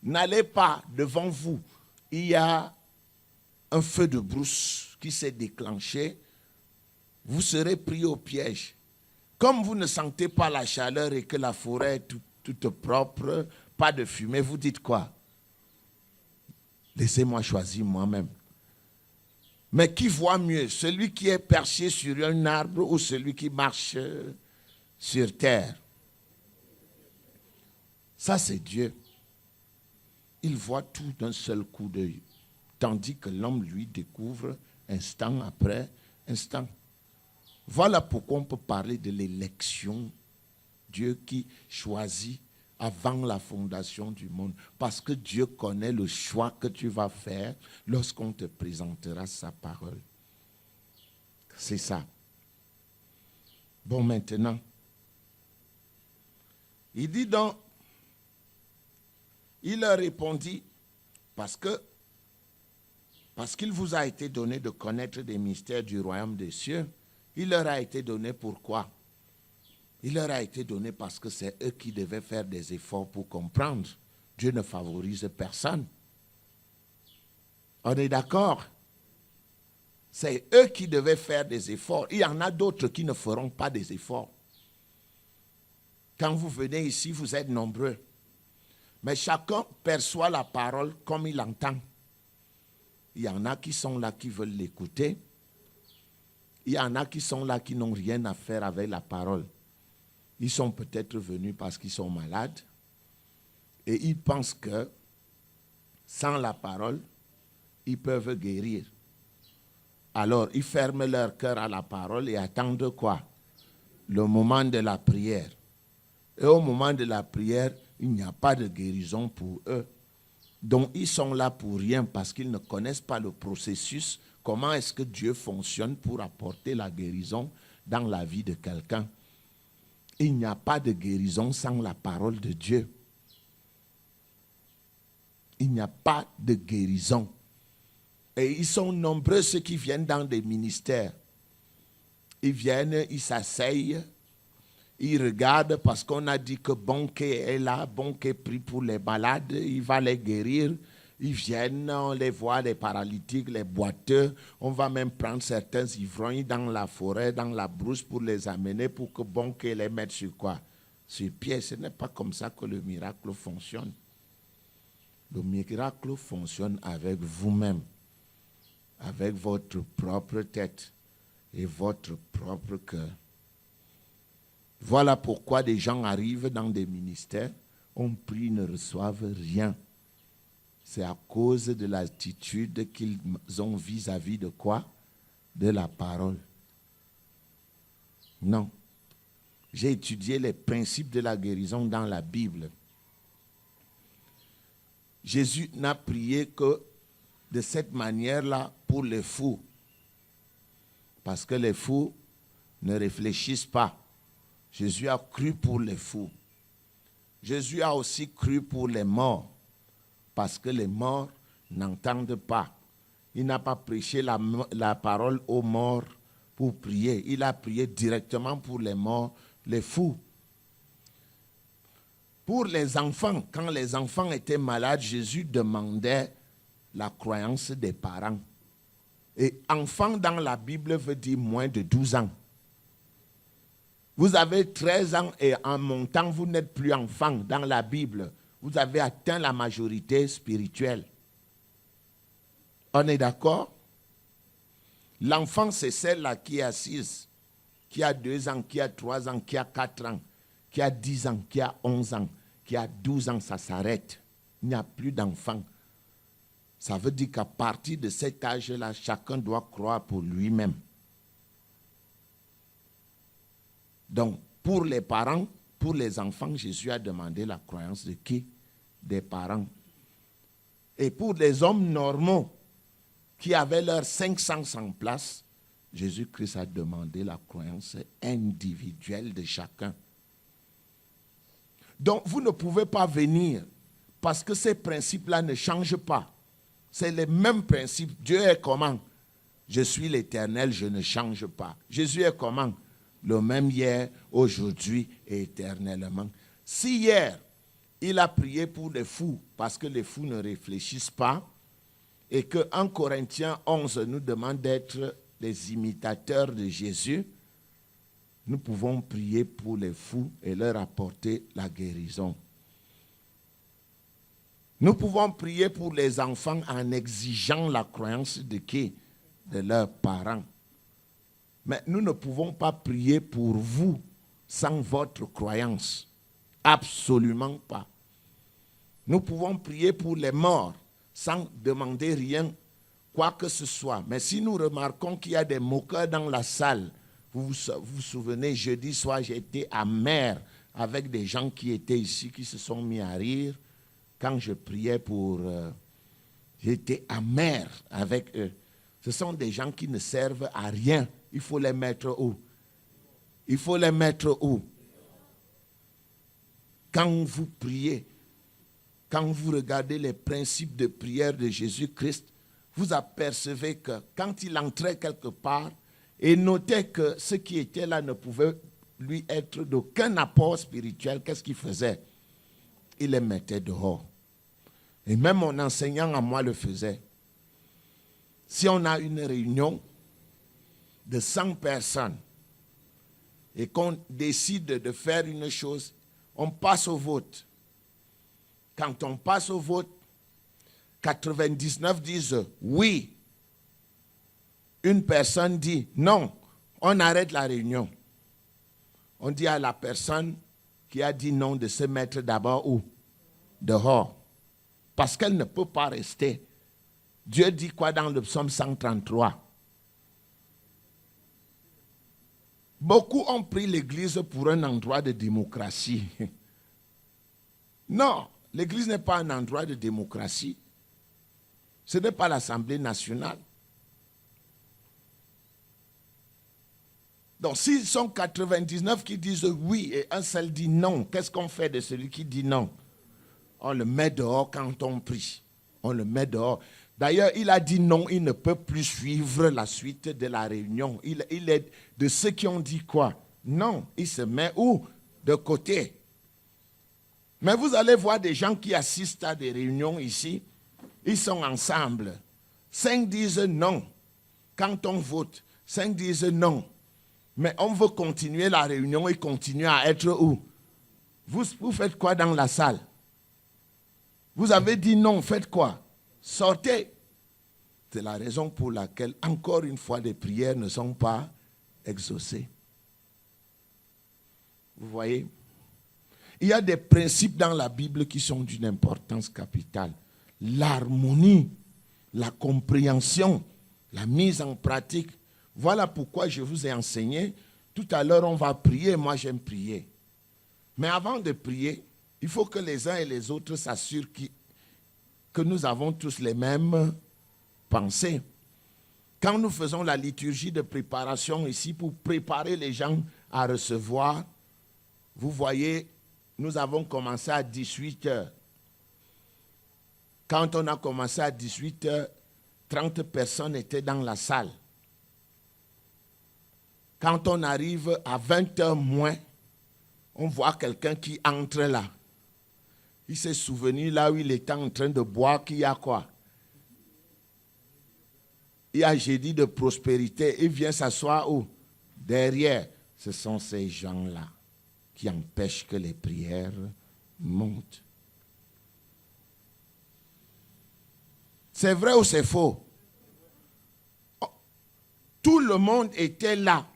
[SPEAKER 1] n'allez pas devant vous. Il y a un feu de brousse qui s'est déclenché. Vous serez pris au piège. Comme vous ne sentez pas la chaleur et que la forêt est toute propre, pas de fumée, vous dites quoi? Laissez-moi choisir moi-même. Mais qui voit mieux? Celui qui est perché sur un arbre ou celui qui marche sur terre? Ça, c'est Dieu. Il voit tout d'un seul coup d'œil. Tandis que l'homme, lui, découvre instant après instant. Voilà pourquoi on peut parler de l'élection. Dieu qui choisit avant la fondation du monde. Parce que Dieu connaît le choix que tu vas faire lorsqu'on te présentera sa parole. C'est ça. Bon, maintenant, il dit donc, il leur répondit, parce qu'il vous a été donné de connaître des mystères du royaume des cieux, il leur a été donné pourquoi? Il leur a été donné parce que c'est eux qui devaient faire des efforts pour comprendre. Dieu ne favorise personne. On est d'accord? C'est eux qui devaient faire des efforts. Il y en a d'autres qui ne feront pas des efforts. Quand vous venez ici, vous êtes nombreux. Mais chacun perçoit la parole comme il l'entend. Il y en a qui sont là qui veulent l'écouter. Il y en a qui sont là qui n'ont rien à faire avec la parole. Ils sont peut-être venus parce qu'ils sont malades. Et ils pensent que sans la parole, ils peuvent guérir. Alors, ils ferment leur cœur à la parole et attendent quoi? Le moment de la prière. Et au moment de la prière, il n'y a pas de guérison pour eux. Donc, ils sont là pour rien parce qu'ils ne connaissent pas le processus. Comment est-ce que Dieu fonctionne pour apporter la guérison dans la vie de quelqu'un? Il n'y a pas de guérison sans la parole de Dieu. Il n'y a pas de guérison. Et ils sont nombreux ceux qui viennent dans des ministères. Ils viennent, ils s'asseyent, ils regardent parce qu'on a dit que Bonquet est là, Bonquet prie pour les malades, il va les guérir. Ils viennent, on les voit, les paralytiques, les boiteux. On va même prendre certains ivrognes dans la forêt, dans la brousse pour les amener pour que Bonquet les mette sur quoi? Sur pied. Ce n'est pas comme ça que le miracle fonctionne. Le miracle fonctionne avec vous-même, avec votre propre tête et votre propre cœur. Voilà pourquoi des gens arrivent dans des ministères, on prie, ne reçoivent rien. C'est à cause de l'attitude qu'ils ont vis-à-vis de quoi? De la parole. Non. J'ai étudié les principes de la guérison dans la Bible. Jésus n'a prié que de cette manière-là pour les fous. Parce que les fous ne réfléchissent pas. Jésus a cru pour les fous. Jésus a aussi cru pour les morts. Parce que les morts n'entendent pas. Il n'a pas prêché la parole aux morts pour prier. Il a prié directement pour les morts, les fous. Pour les enfants, quand les enfants étaient malades, Jésus demandait la croyance des parents. Et enfant dans la Bible veut dire moins de 12 ans. Vous avez 13 ans et en montant, vous n'êtes plus enfant dans la Bible. Vous avez atteint la majorité spirituelle. On est d'accord? L'enfant, c'est celle-là qui est assise, qui a 2 ans, qui a 3 ans, qui a 4 ans, qui a 10 ans, qui a 11 ans, qui a 12 ans, ça s'arrête. Il n'y a plus d'enfant. Ça veut dire qu'à partir de cet âge-là, chacun doit croire pour lui-même. Donc, pour les parents, pour les enfants, Jésus a demandé la croyance de qui? Des parents. Et pour les hommes normaux qui avaient leurs 5 sens en place, Jésus-Christ a demandé la croyance individuelle de chacun. Donc, vous ne pouvez pas venir parce que ces principes-là ne changent pas. C'est les mêmes principes. Dieu est comment? Je suis l'Éternel, je ne change pas. Jésus est comment? Le même hier, aujourd'hui et éternellement. Si hier, il a prié pour les fous, parce que les fous ne réfléchissent pas, et que 1 Corinthiens 11 nous demande d'être des imitateurs de Jésus, nous pouvons prier pour les fous et leur apporter la guérison. Nous pouvons prier pour les enfants en exigeant la croyance de qui? De leurs parents. Mais nous ne pouvons pas prier pour vous sans votre croyance. Absolument pas. Nous pouvons prier pour les morts sans demander rien, quoi que ce soit. Mais si nous remarquons qu'il y a des moqueurs dans la salle, vous vous souvenez, jeudi soir, j'ai été amer avec des gens qui étaient ici, qui se sont mis à rire quand je priais pour... J'étais amer avec eux. Ce sont des gens qui ne servent à rien. Il faut les mettre où? Il faut les mettre où? Quand vous priez, quand vous regardez les principes de prière de Jésus-Christ, vous apercevez que quand il entrait quelque part et notait que ceux qui étaient là ne pouvaient lui être d'aucun apport spirituel, qu'est-ce qu'il faisait? Il les mettait dehors. Et même mon enseignant à moi le faisait. Si on a une réunion de 100 personnes et qu'on décide de faire une chose, on passe au vote. Quand on passe au vote, 99 disent oui. Une personne dit non, on arrête la réunion. On dit à la personne qui a dit non de se mettre d'abord où? Dehors. Parce qu'elle ne peut pas rester. Dieu dit quoi dans le psaume 133? Beaucoup ont pris l'église pour un endroit de démocratie. Non, l'église n'est pas un endroit de démocratie. Ce n'est pas l'Assemblée nationale. Donc, s'ils sont 99 qui disent oui et un seul dit non, qu'est-ce qu'on fait de celui qui dit non? On le met dehors quand on prie. On le met dehors. D'ailleurs, il a dit non, il ne peut plus suivre la suite de la réunion. Il est de ceux qui ont dit quoi? Non, il se met où? De côté. Mais vous allez voir des gens qui assistent à des réunions ici, ils sont ensemble. 5 disent non. Quand on vote, 5 disent non. Mais on veut continuer la réunion et continuer à être où? Vous faites quoi dans la salle? Vous avez dit non, faites quoi? Sortez. C'est la raison pour laquelle, encore une fois, les prières ne sont pas exaucées. Vous voyez? Il y a des principes dans la Bible qui sont d'une importance capitale. L'harmonie, la compréhension, la mise en pratique. Voilà pourquoi je vous ai enseigné. Tout à l'heure, on va prier. Moi, j'aime prier. Mais avant de prier, il faut que les uns et les autres s'assurent que nous avons tous les mêmes pensées. Quand nous faisons la liturgie de préparation ici pour préparer les gens à recevoir, vous voyez, nous avons commencé à 18 heures. Quand on a commencé à 18 heures, 30 personnes étaient dans la salle. Quand on arrive à 20 heures moins, on voit quelqu'un qui entre là. Il s'est souvenu là où il était en train de boire qu'il y a quoi? Il y a jeudi de prospérité. Il vient s'asseoir où? Derrière. Ce sont ces gens-là qui empêchent que les prières montent. C'est vrai ou c'est faux? Tout le monde était là.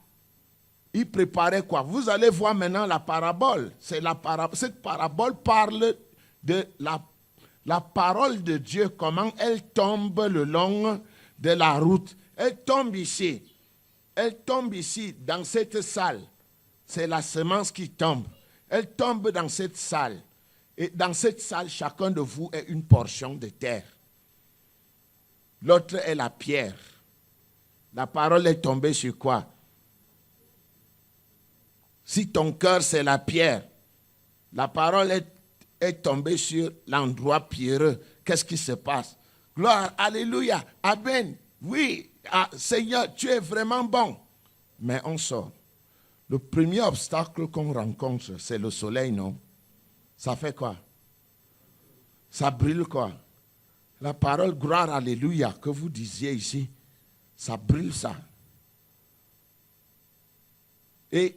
[SPEAKER 1] Il préparait quoi? Vous allez voir maintenant la parabole. Cette parabole parle de la parole de Dieu, comment elle tombe le long de la route. Elle tombe ici. Elle tombe ici, dans cette salle. C'est la semence qui tombe. Elle tombe dans cette salle. Et dans cette salle, chacun de vous est une portion de terre. L'autre est la pierre. La parole est tombée sur quoi? Si ton cœur, c'est la pierre, la parole est tombée sur l'endroit pierreux. Qu'est-ce qui se passe? Gloire, alléluia, amen. Oui, Seigneur, tu es vraiment bon. Mais on sort. Le premier obstacle qu'on rencontre, c'est le soleil, non? Ça fait quoi? Ça brûle quoi? La parole gloire, alléluia, que vous disiez ici, ça brûle ça. Et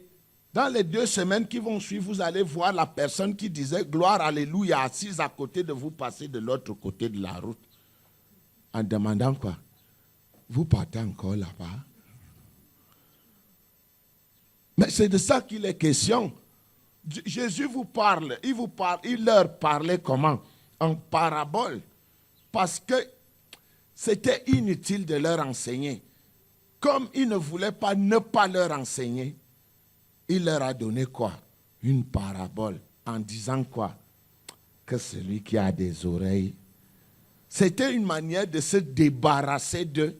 [SPEAKER 1] dans les 2 semaines qui vont suivre, vous allez voir la personne qui disait gloire, alléluia, assise à côté de vous, passer de l'autre côté de la route. En demandant quoi? Vous partez encore là-bas? Mais c'est de ça qu'il est question. Jésus vous parle, il leur parlait comment? En parabole. Parce que c'était inutile de leur enseigner. Comme il ne voulait pas ne pas leur enseigner, il leur a donné quoi? une parabole en disant quoi? Que celui qui a des oreilles. C'était une manière de se débarrasser d'eux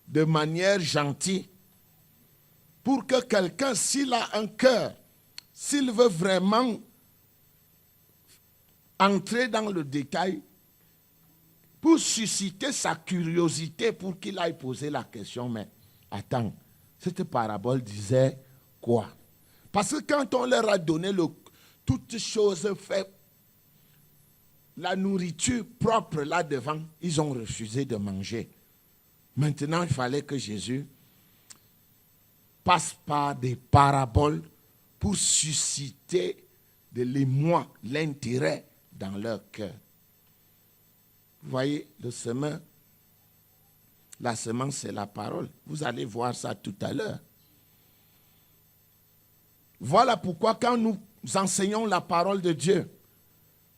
[SPEAKER 1] de manière gentille pour que quelqu'un, s'il a un cœur, s'il veut vraiment entrer dans le détail, pour susciter sa curiosité, pour qu'il aille poser la question, mais attends, cette parabole disait quoi? Parce que quand on leur a donné toutes choses faites, la nourriture propre là devant, ils ont refusé de manger. Maintenant, il fallait que Jésus passe par des paraboles pour susciter de l'émoi, l'intérêt dans leur cœur. Vous voyez, le semeur, la semence, c'est la parole. Vous allez voir ça tout à l'heure. Voilà pourquoi quand nous enseignons la parole de Dieu,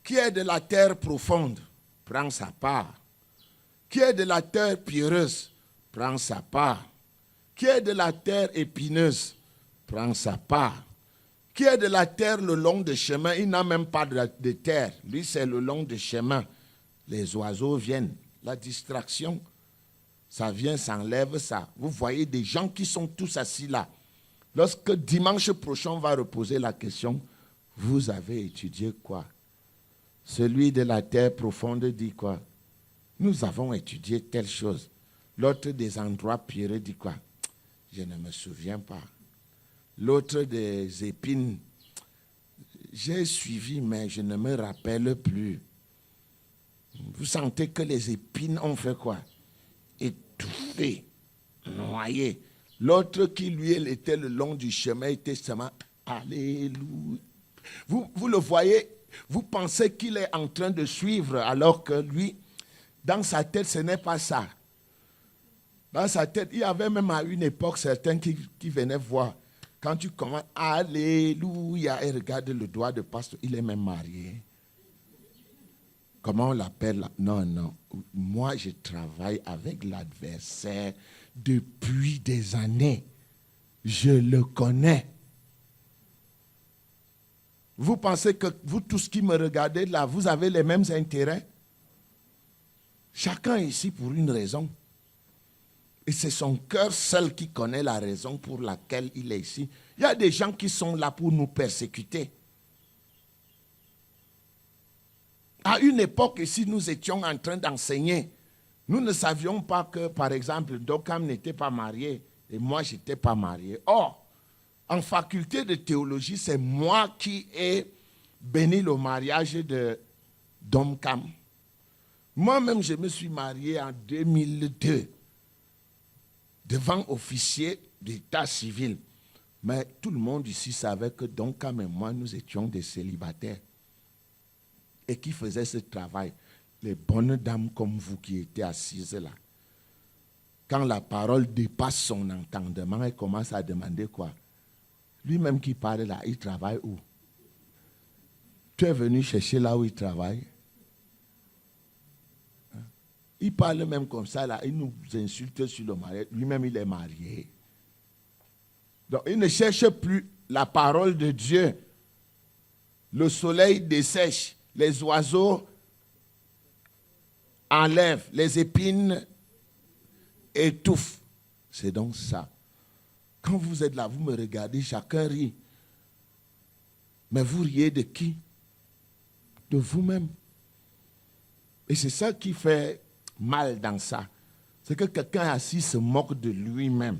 [SPEAKER 1] qui est de la terre profonde, prend sa part. Qui est de la terre pierreuse, prend sa part. Qui est de la terre épineuse, prend sa part. Qui est de la terre le long de chemin, il n'a même pas de terre. Lui, c'est le long de chemin. Les oiseaux viennent. La distraction, ça vient, ça enlève ça. Vous voyez des gens qui sont tous assis là. Lorsque dimanche prochain, on va reposer la question, vous avez étudié quoi? Celui de la terre profonde dit quoi? Nous avons étudié telle chose. L'autre des endroits pierreux dit quoi? Je ne me souviens pas. L'autre des épines, j'ai suivi, mais je ne me rappelle plus. Vous sentez que les épines ont fait quoi? Étouffé, noyé. L'autre qui, lui, elle était le long du chemin, était seulement, alléluia. Vous le voyez, vous pensez qu'il est en train de suivre, alors que lui, dans sa tête, ce n'est pas ça. Dans sa tête, il y avait même à une époque certains qui venaient voir. Quand tu commences, alléluia, et regarde le doigt de pasteur, il est même marié. Comment on l'appelle? Non. Moi, je travaille avec l'adversaire depuis des années. Je le connais. Vous pensez que vous tous qui me regardez là, vous avez les mêmes intérêts? Chacun est ici pour une raison. Et c'est son cœur seul qui connaît la raison pour laquelle il est ici. Il y a des gens qui sont là pour nous persécuter. À une époque, ici, nous étions en train d'enseigner. Nous ne savions pas que, par exemple, Dokam n'était pas marié et moi, je n'étais pas marié. Or, en faculté de théologie, c'est moi qui ai béni le mariage de Domkam. Moi-même, je me suis marié en 2002 devant officier d'état civil. Mais tout le monde ici savait que Domkam et moi, nous étions des célibataires. Et qui faisaient ce travail. Les bonnes dames comme vous qui étaient assises là. Quand la parole dépasse son entendement, elle commence à demander quoi? Lui-même qui parle là, il travaille où? Tu es venu chercher là où il travaille? Il parle même comme ça là, il nous insulte sur le mariage. Lui-même il est marié. Donc il ne cherche plus la parole de Dieu. Le soleil dessèche. Les oiseaux enlèvent, les épines étouffent. C'est donc ça. Quand vous êtes là, vous me regardez, chacun rit. Mais vous riez de qui? De vous-même. Et c'est ça qui fait mal dans ça. C'est que quelqu'un assis se moque de lui-même.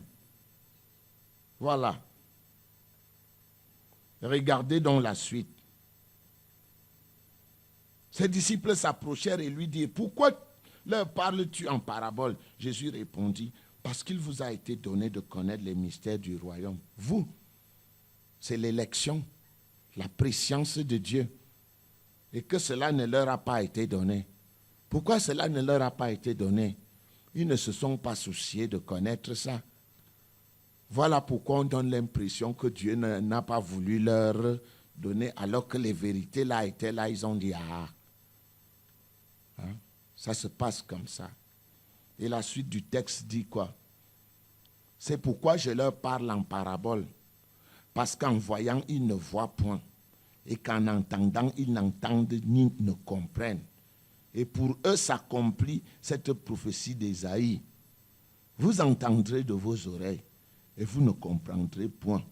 [SPEAKER 1] Voilà. Regardez donc la suite. Ses disciples s'approchèrent et lui dirent, pourquoi leur parles-tu en parabole? Jésus répondit, parce qu'il vous a été donné de connaître les mystères du royaume. Vous, c'est l'élection, la préscience de Dieu. Et que cela ne leur a pas été donné. Pourquoi cela ne leur a pas été donné? Ils ne se sont pas souciés de connaître ça. Voilà pourquoi on donne l'impression que Dieu n'a pas voulu leur donner, alors que les vérités là étaient là, ils ont dit, ah. Hein? Ça se passe comme ça. Et la suite du texte dit quoi? C'est pourquoi je leur parle en parabole. Parce qu'en voyant, ils ne voient point. Et qu'en entendant, ils n'entendent ni ne comprennent. Et pour eux s'accomplit cette prophétie d'Ésaïe. Vous entendrez de vos oreilles et vous ne comprendrez point.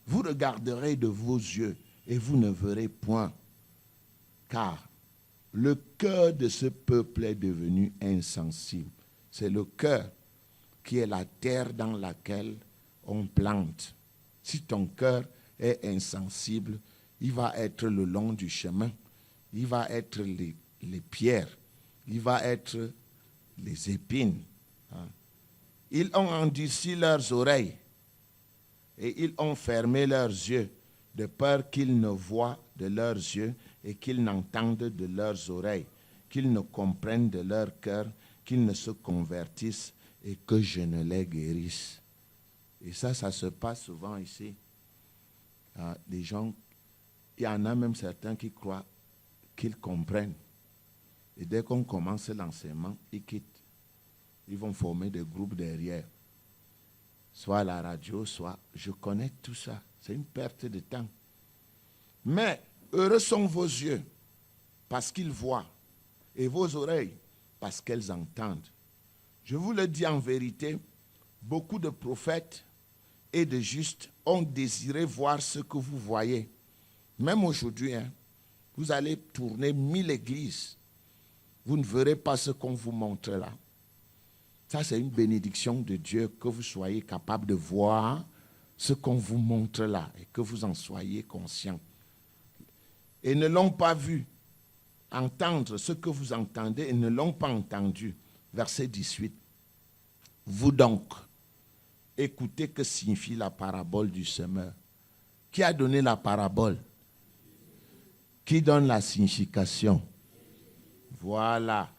[SPEAKER 1] Vous regarderez de vos yeux et vous ne verrez point. Car le cœur de ce peuple est devenu insensible. C'est le cœur qui est la terre dans laquelle on plante. Si ton cœur est insensible, il va être le long du chemin, il va être les pierres, il va être les épines. Ils ont endurci leurs oreilles et ils ont fermé leurs yeux, de peur qu'ils ne voient de leurs yeux et qu'ils n'entendent de leurs oreilles, qu'ils ne comprennent de leur cœur, qu'ils ne se convertissent et que je ne les guérisse. Et ça se passe souvent ici. Les gens, il y en a même certains qui croient qu'ils comprennent. Et dès qu'on commence l'enseignement, ils quittent. Ils vont former des groupes derrière. Soit à la radio, soit... Je connais tout ça. C'est une perte de temps. Mais heureux sont vos yeux parce qu'ils voient et vos oreilles parce qu'elles entendent. Je vous le dis en vérité, beaucoup de prophètes et de justes ont désiré voir ce que vous voyez. Même aujourd'hui, vous allez tourner 1000 églises. Vous ne verrez pas ce qu'on vous montre là. Ça, c'est une bénédiction de Dieu que vous soyez capable de voir ce qu'on vous montre là et que vous en soyez conscient. Et ne l'ont pas vu entendre ce que vous entendez et ne l'ont pas entendu. Verset 18. Vous donc, écoutez que signifie la parabole du semeur. Qui a donné la parabole? Qui donne la signification? Voilà,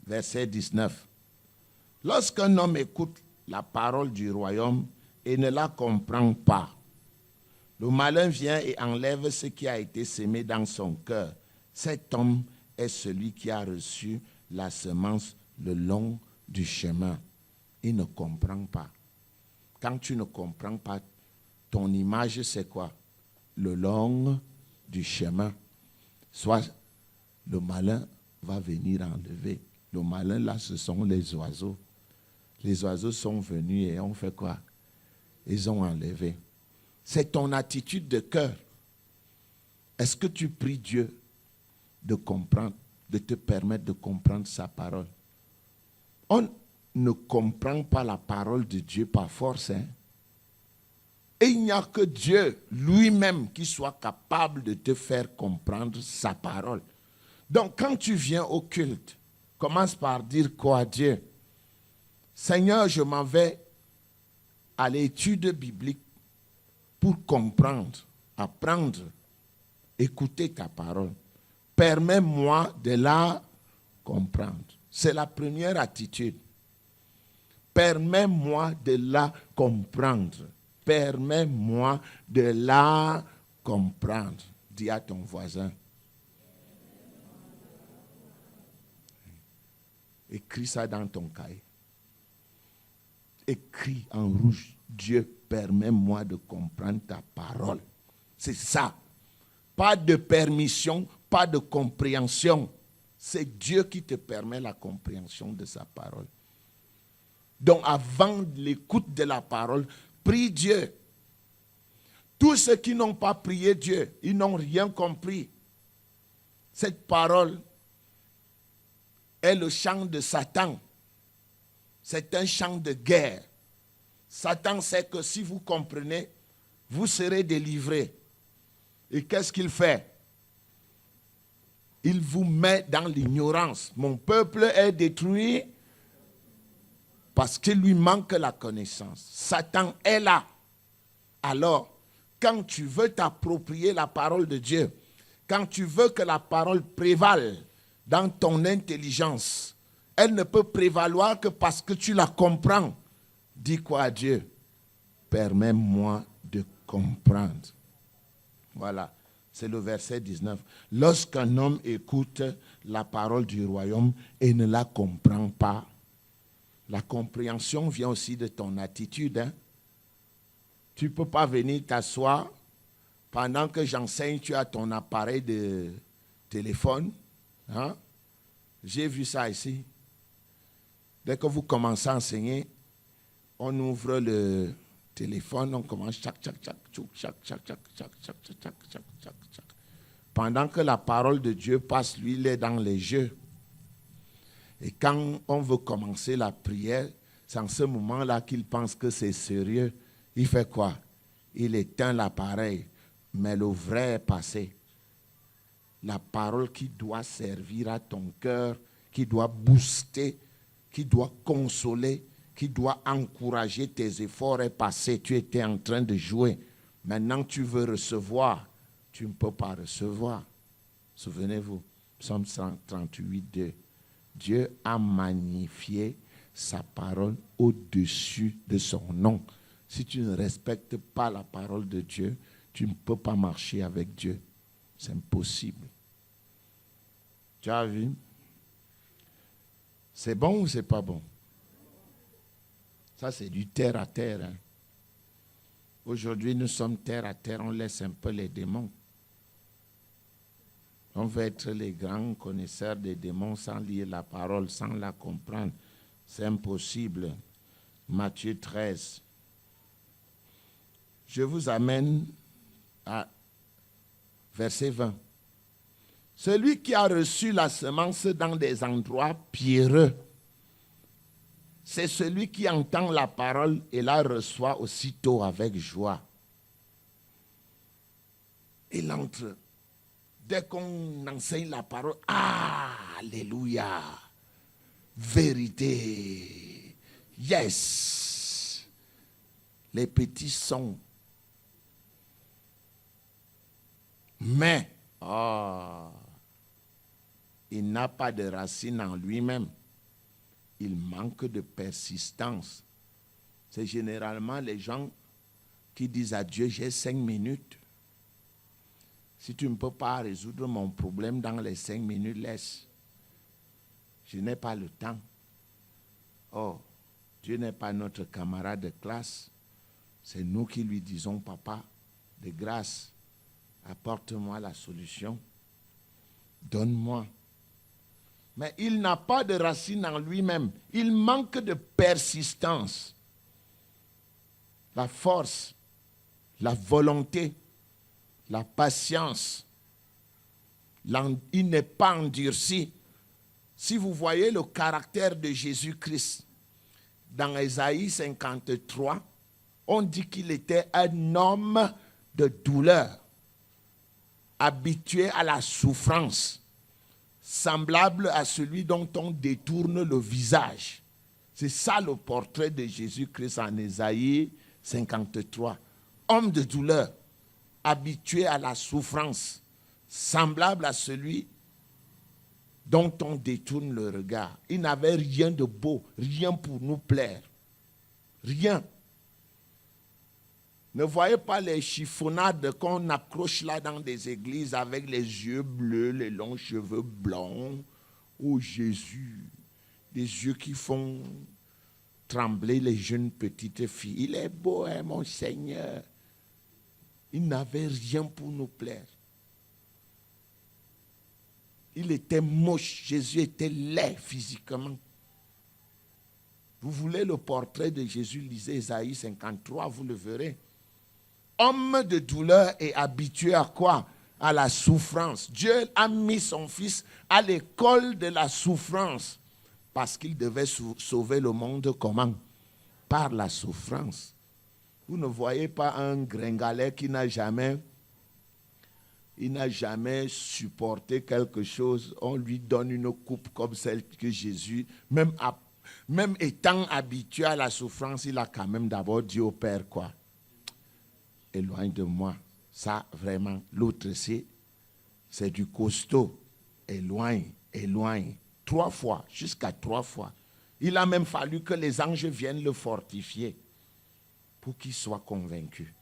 [SPEAKER 1] verset 19. Lorsqu'un homme écoute la parole du royaume et ne la comprend pas, le malin vient et enlève ce qui a été semé dans son cœur. Cet homme est celui qui a reçu la semence le long du chemin. Il ne comprend pas. Quand tu ne comprends pas, ton image c'est quoi? Le long du chemin. Soit le malin va venir enlever. Le malin là, ce sont les oiseaux. Les oiseaux sont venus et ont fait quoi? Ils ont enlevé. C'est ton attitude de cœur. Est-ce que tu pries Dieu de comprendre, de te permettre de comprendre sa parole? On ne comprend pas la parole de Dieu par force. Et il n'y a que Dieu lui-même qui soit capable de te faire comprendre sa parole. Donc quand tu viens au culte, commence par dire quoi à Dieu? Seigneur, je m'en vais à l'étude biblique pour comprendre, apprendre, écouter ta parole. Permets-moi de la comprendre. C'est la première attitude. Permets-moi de la comprendre. Permets-moi de la comprendre. Dis à ton voisin. Écris ça dans ton cahier. Écris en rouge. Dieu, permets-moi de comprendre ta parole. C'est ça. Pas de permission, pas de compréhension. C'est Dieu qui te permet la compréhension de sa parole. Donc avant l'écoute de la parole, prie Dieu. Tous ceux qui n'ont pas prié Dieu, ils n'ont rien compris. Cette parole est le chant de Satan. C'est un chant de guerre. Satan sait que si vous comprenez, vous serez délivrés. Et qu'est-ce qu'il fait? Il vous met dans l'ignorance. Mon peuple est détruit parce qu'il lui manque la connaissance. Satan est là. Alors, quand tu veux t'approprier la parole de Dieu, quand tu veux que la parole prévale dans ton intelligence, elle ne peut prévaloir que parce que tu la comprends. Dis quoi à Dieu? Permets-moi de comprendre. Voilà, c'est le verset 19. Lorsqu'un homme écoute la parole du royaume et ne la comprend pas, la compréhension vient aussi de ton attitude. Tu ne peux pas venir t'asseoir pendant que j'enseigne, tu as ton appareil de téléphone. Hein? J'ai vu ça ici. Dès que vous commencez à enseigner, on ouvre le téléphone, on commence chac, chac, chac, chac, chac, chac, chac, chac, chac, chac, chac, chac, chac, chac. Pendant que la parole de Dieu passe, lui, il est dans les jeux. Et quand on veut commencer la prière, c'est en ce moment-là qu'il pense que c'est sérieux. Il fait quoi? Il éteint l'appareil, mais le vrai est passé. La parole qui doit servir à ton cœur, qui doit booster, qui doit consoler, qui doit encourager tes efforts est passée. Tu étais en train de jouer. Maintenant, tu veux recevoir. Tu ne peux pas recevoir. Souvenez-vous, Psaume 138, 2. Dieu a magnifié sa parole au-dessus de son nom. Si tu ne respectes pas la parole de Dieu, tu ne peux pas marcher avec Dieu. C'est impossible. Tu as vu? C'est bon ou c'est pas bon? Ça, c'est du terre à terre. Hein. Aujourd'hui, nous sommes terre à terre, on laisse un peu les démons. On veut être les grands connaisseurs des démons sans lire la parole, sans la comprendre. C'est impossible. Matthieu 13. Je vous amène à verset 20. Celui qui a reçu la semence dans des endroits pierreux, c'est celui qui entend la parole et la reçoit aussitôt avec joie. Il entre. Dès qu'on enseigne la parole, alléluia, vérité, yes, les petits sons. Mais, il n'a pas de racine en lui-même. Il manque de persistance. C'est généralement les gens qui disent à Dieu, j'ai 5 minutes. Si tu ne peux pas résoudre mon problème dans les 5 minutes, laisse. Je n'ai pas le temps. Oh, Dieu n'est pas notre camarade de classe. C'est nous qui lui disons, papa, de grâce, apporte-moi la solution. Donne-moi. Mais il n'a pas de racine en lui-même. Il manque de persistance. La force, la volonté, la patience. Il n'est pas endurci. Si vous voyez le caractère de Jésus-Christ, dans Ésaïe 53, on dit qu'il était un homme de douleur, habitué à la souffrance, semblable à celui dont on détourne le visage. C'est ça le portrait de Jésus-Christ en Ésaïe 53. Homme de douleur, habitué à la souffrance, semblable à celui dont on détourne le regard. Il n'avait rien de beau, rien pour nous plaire. Rien. Ne voyez pas les chiffonnades qu'on accroche là dans des églises avec les yeux bleus, les longs cheveux blancs. Oh Jésus, des yeux qui font trembler les jeunes petites filles. Il est beau, hein, mon Seigneur. Il n'avait rien pour nous plaire. Il était moche. Jésus était laid physiquement. Vous voulez le portrait de Jésus, lisez Ésaïe 53, vous le verrez. Homme de douleur et habitué à quoi? À la souffrance. Dieu a mis son fils à l'école de la souffrance parce qu'il devait sauver le monde comment? Par la souffrance. Vous ne voyez pas un gringalet qui n'a jamais supporté quelque chose. On lui donne une coupe comme celle que Jésus, même étant habitué à la souffrance, il a quand même d'abord dit au Père quoi? Éloigne de moi. Ça, vraiment, l'autre, c'est du costaud. Éloigne, éloigne. 3 fois, jusqu'à 3 fois. Il a même fallu que les anges viennent le fortifier pour qu'il soit convaincu.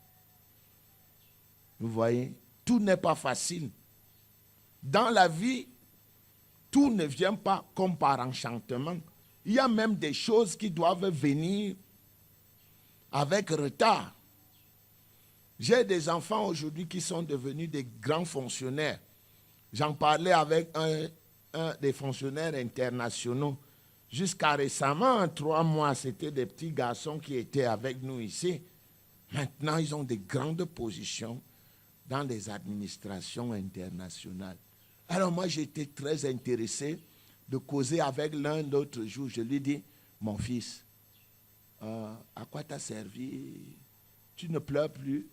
[SPEAKER 1] Vous voyez, tout n'est pas facile. Dans la vie, tout ne vient pas comme par enchantement. Il y a même des choses qui doivent venir avec retard. J'ai des enfants aujourd'hui qui sont devenus des grands fonctionnaires. J'en parlais avec un des fonctionnaires internationaux. Jusqu'à récemment, en 3 mois, c'était des petits garçons qui étaient avec nous ici. Maintenant, ils ont des grandes positions dans les administrations internationales. Alors moi, j'étais très intéressé de causer avec l'un l'autre jour. Je lui dis, mon fils, à quoi t'as servi? Tu ne pleures plus?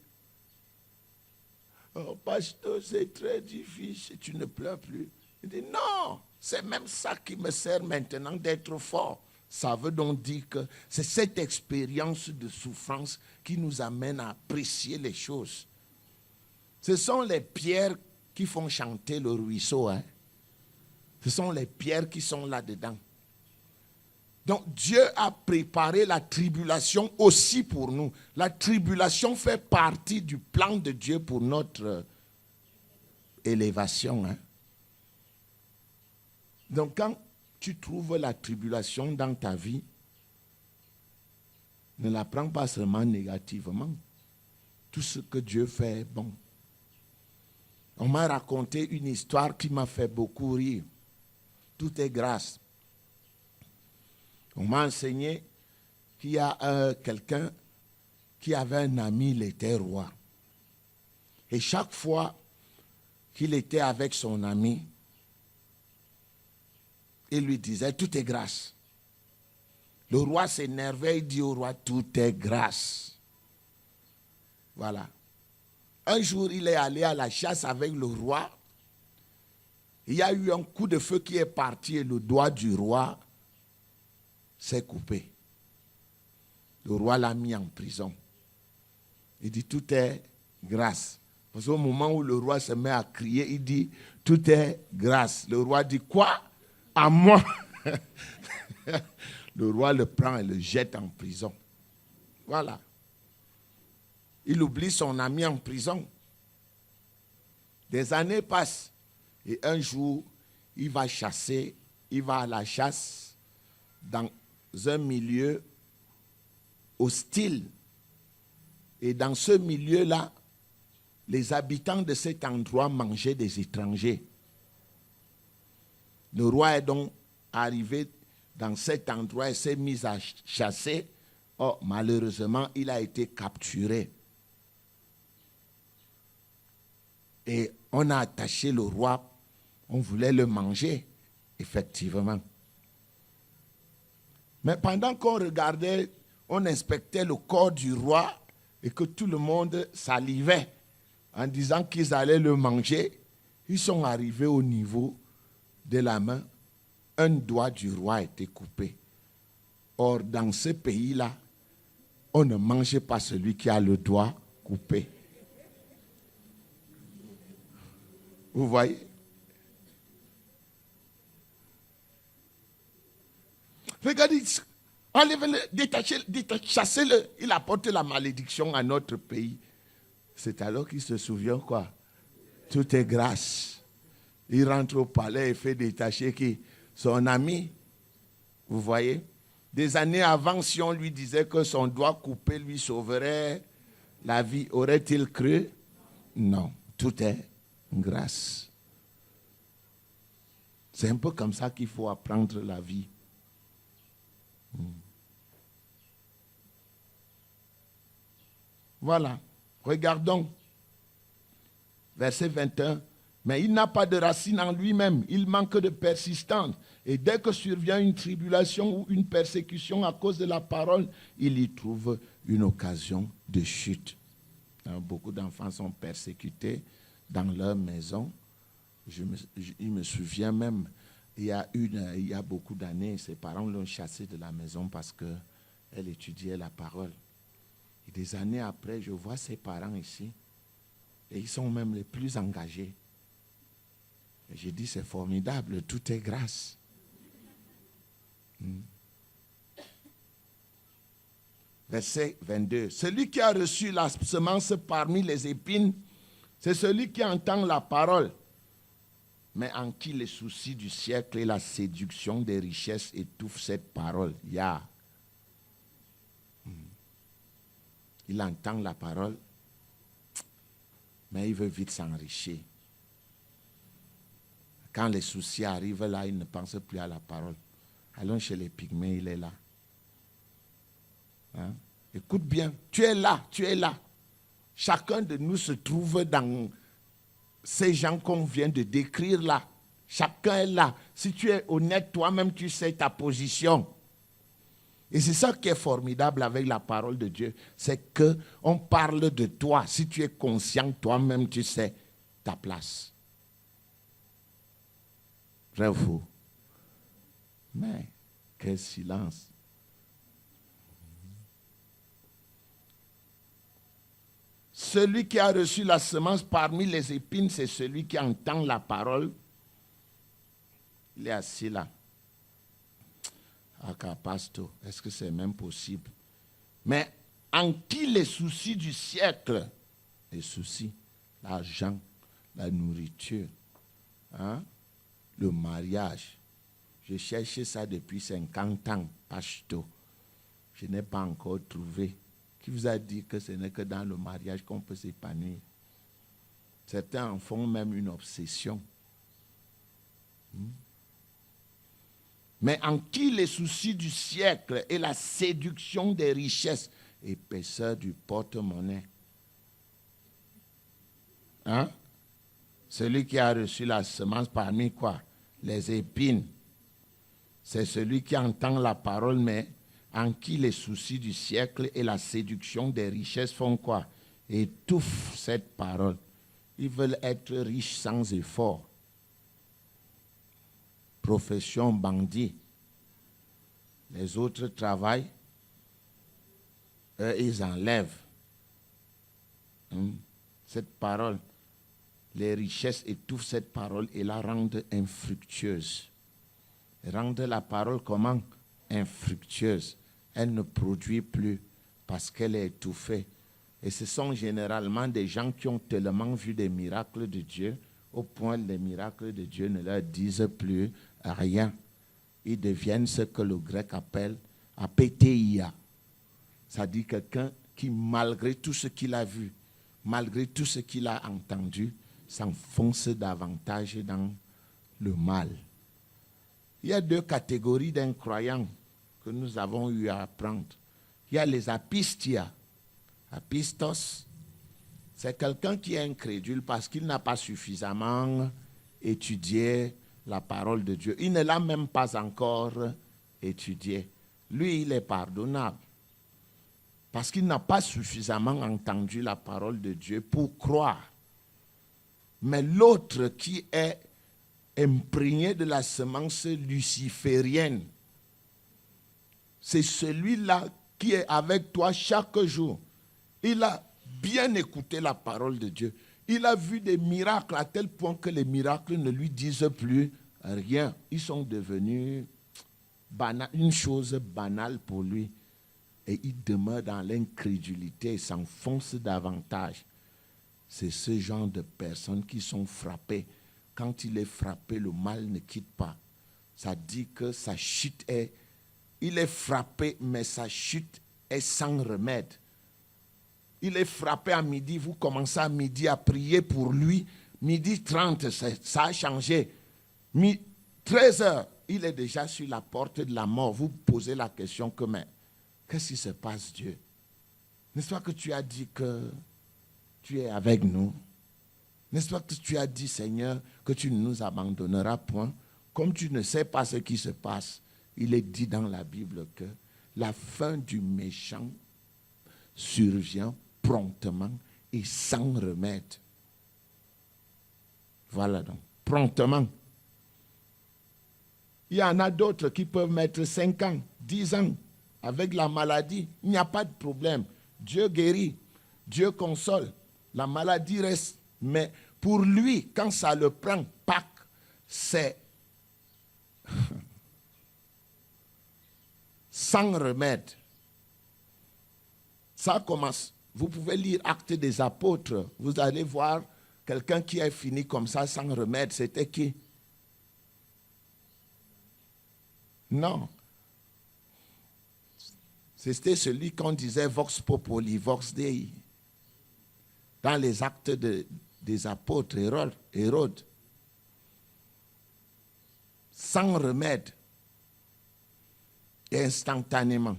[SPEAKER 1] Oh, pasteur, c'est très difficile, tu ne pleures plus. Il dit, non, c'est même ça qui me sert maintenant d'être fort. Ça veut donc dire que c'est cette expérience de souffrance qui nous amène à apprécier les choses. Ce sont les pierres qui font chanter le ruisseau. Hein? Ce sont les pierres qui sont là-dedans. Donc Dieu a préparé la tribulation aussi pour nous. La tribulation fait partie du plan de Dieu pour notre élévation. Hein? Donc quand tu trouves la tribulation dans ta vie, ne la prends pas seulement négativement. Tout ce que Dieu fait est bon. On m'a raconté une histoire qui m'a fait beaucoup rire. Tout est grâce. On m'a enseigné qu'il y a quelqu'un qui avait un ami, il était roi. Et chaque fois qu'il était avec son ami, il lui disait, tout est grâce. Le roi s'énervait, il dit au roi, tout est grâce. Voilà. Un jour, il est allé à la chasse avec le roi. Il y a eu un coup de feu qui est parti et le doigt du roi s'est coupé. Le roi l'a mis en prison. Il dit, tout est grâce. Parce qu'au moment où le roi se met à crier, il dit, tout est grâce. Le roi dit, quoi? À moi? Le roi le prend et le jette en prison. Voilà. Il oublie son ami en prison. Des années passent. Et un jour, il va chasser, il va à la chasse dans un milieu hostile. Et dans ce milieu-là, les habitants de cet endroit mangeaient des étrangers. Le roi est donc arrivé dans cet endroit et s'est mis à chasser. Oh, malheureusement, il a été capturé. Et on a attaché le roi. On voulait le manger, effectivement. Mais pendant qu'on regardait, on inspectait le corps du roi et que tout le monde salivait en disant qu'ils allaient le manger, ils sont arrivés au niveau de la main. Un doigt du roi a été coupé. Or, dans ce pays-là, on ne mangeait pas celui qui a le doigt coupé. Vous voyez? Regardez, enlevez-le, détachez-le, chassez-le. Il apporte la malédiction à notre pays. C'est alors qu'il se souvient quoi? Tout est grâce. Il rentre au palais et fait détacher qui? Son ami. Vous voyez? Des années avant, si on lui disait que son doigt coupé lui sauverait la vie, aurait-il cru? Non. Tout est grâce. C'est un peu comme ça qu'il faut apprendre la vie. Voilà. Regardons. Verset 21. Mais il n'a pas de racine en lui-même. Il manque de persistance. Et dès que survient une tribulation ou une persécution à cause de la parole, il y trouve une occasion de chute. Alors, beaucoup d'enfants sont persécutés dans leur maison. Il me souviens même, il y a beaucoup d'années, ses parents l'ont chassée de la maison parce qu'elle étudiait la parole. Et des années après, je vois ses parents ici, et ils sont même les plus engagés. Et j'ai dit, c'est formidable, tout est grâce. Verset 22. Celui qui a reçu la semence parmi les épines, c'est celui qui entend la parole, mais en qui les soucis du siècle et la séduction des richesses étouffent cette parole. Il entend la parole, mais il veut vite s'enrichir. Quand les soucis arrivent là, il ne pense plus à la parole. Allons chez les pygmées, il est là. Hein? Écoute bien, tu es là, tu es là. Chacun de nous se trouve dans ces gens qu'on vient de décrire là. Chacun est là. Si tu es honnête, toi-même, tu sais ta position. Et c'est ça qui est formidable avec la parole de Dieu. C'est qu'on parle de toi. Si tu es conscient, toi-même, tu sais ta place. Vrai ou faux? Mais, quel silence. Celui qui a reçu la semence parmi les épines, c'est celui qui entend la parole. Il est assis là. Acapasto, est-ce que c'est même possible? Mais en qui les soucis du siècle, les soucis, l'argent, la nourriture, hein, le mariage, je cherchais ça depuis 50 ans, pasto. Je n'ai pas encore trouvé. Qui vous a dit que ce n'est que dans le mariage qu'on peut s'épanouir? Certains en font même une obsession. Mais en qui les soucis du siècle et la séduction des richesses, épaisseur du porte-monnaie. Hein? Celui qui a reçu la semence parmi quoi? Les épines. C'est celui qui entend la parole, mais en qui les soucis du siècle et la séduction des richesses font quoi? Étouffent cette parole. Ils veulent être riches sans effort. Profession bandit. Les autres travaillent, eux, ils enlèvent. Cette parole, les richesses étouffent cette parole et la rendent infructueuse. Rendent la parole comment? Infructueuse. Elle ne produit plus parce qu'elle est étouffée. Et ce sont généralement des gens qui ont tellement vu des miracles de Dieu, au point que les miracles de Dieu ne leur disent plus rien. Ils deviennent ce que le grec appelle apétéia. Ça dit quelqu'un qui, malgré tout ce qu'il a vu, malgré tout ce qu'il a entendu, s'enfonce davantage dans le mal. Il y a deux catégories d'incroyants que nous avons eu à apprendre. Il y a les apistia. Apistos, c'est quelqu'un qui est incrédule parce qu'il n'a pas suffisamment étudié la parole de Dieu. Il ne l'a même pas encore étudié. Lui, il est pardonnable parce qu'il n'a pas suffisamment entendu la parole de Dieu pour croire. Mais l'autre qui est imprégné de la semence luciférienne, c'est celui-là qui est avec toi chaque jour. Il a bien écouté la parole de Dieu. Il a vu des miracles à tel point que les miracles ne lui disent plus rien. Ils sont devenus une chose banale pour lui. Et il demeure dans l'incrédulité et s'enfonce davantage. C'est ce genre de personnes qui sont frappées. Quand il est frappé, le mal ne quitte pas. Ça dit que sa chute est... Il est frappé, mais sa chute est sans remède. Il est frappé à midi, vous commencez à midi à prier pour lui. Midi 30, ça a changé. 13 heures, il est déjà sur la porte de la mort. Vous posez la question que, mais qu'est-ce qui se passe, Dieu? N'est-ce pas que tu as dit que tu es avec nous? N'est-ce pas que tu as dit, Seigneur, que tu ne nous abandonneras point? Comme tu ne sais pas ce qui se passe, il est dit dans la Bible que la fin du méchant survient promptement et sans remède. Voilà donc, promptement. Il y en a d'autres qui peuvent mettre 5 ans, 10 ans avec la maladie. Il n'y a pas de problème. Dieu guérit, Dieu console. La maladie reste. Mais pour lui, quand ça le prend, pac, c'est sans remède. Ça commence. Vous pouvez lire Actes des Apôtres. Vous allez voir quelqu'un qui est fini comme ça sans remède. C'était qui? Non. C'était celui qu'on disait Vox Populi, Vox Dei. dans les actes des apôtres, Hérode, sans remède, et instantanément,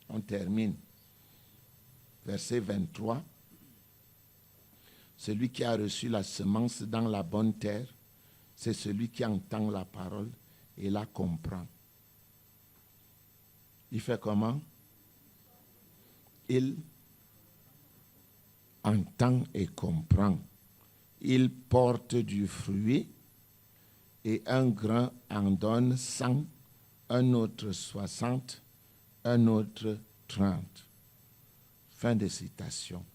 [SPEAKER 1] on termine. Verset 23. Celui qui a reçu la semence dans la bonne terre, c'est celui qui entend la parole et la comprend. Il fait comment? Il entend et comprend. Il porte du fruit et un grain en donne 100, un autre 60, un autre 30. Fin de citation.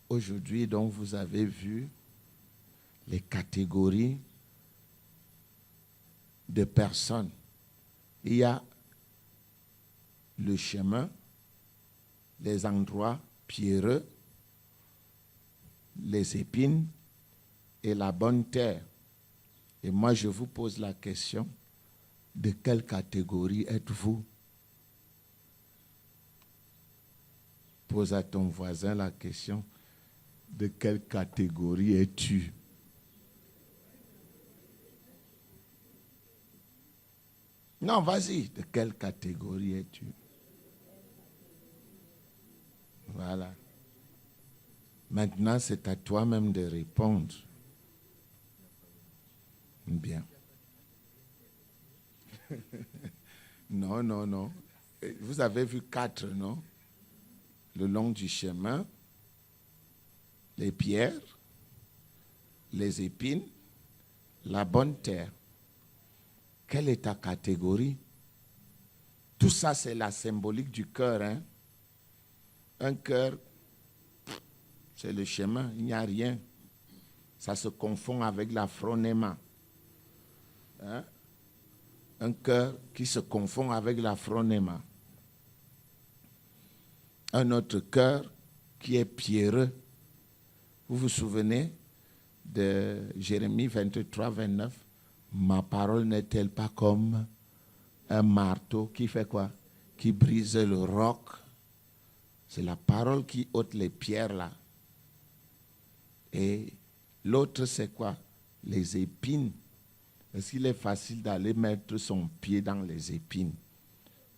[SPEAKER 1] Aujourd'hui, donc, vous avez vu les catégories de personnes. Il y a le chemin, les endroits pierreux, les épines et la bonne terre. Et moi, je vous pose la question, de quelle catégorie êtes-vous? Pose à ton voisin la question, de quelle catégorie es-tu? Non, vas-y, de quelle catégorie es-tu? Voilà. Maintenant, c'est à toi-même de répondre. Bien. Non, non, non. Vous avez vu 4, non? Le long du chemin, les pierres, les épines, la bonne terre. Quelle est ta catégorie? Tout ça, c'est la symbolique du cœur. Hein? Un cœur, c'est le chemin, il n'y a rien. Ça se confond avec la phronéma. Hein? Un cœur qui se confond avec la phronéma. Un autre cœur qui est pierreux. Vous vous souvenez de Jérémie 23, 29? Ma parole n'est-elle pas comme un marteau qui fait quoi? Qui brise le roc. C'est la parole qui ôte les pierres là. Et l'autre c'est quoi? Les épines. Est-ce qu'il est facile d'aller mettre son pied dans les épines?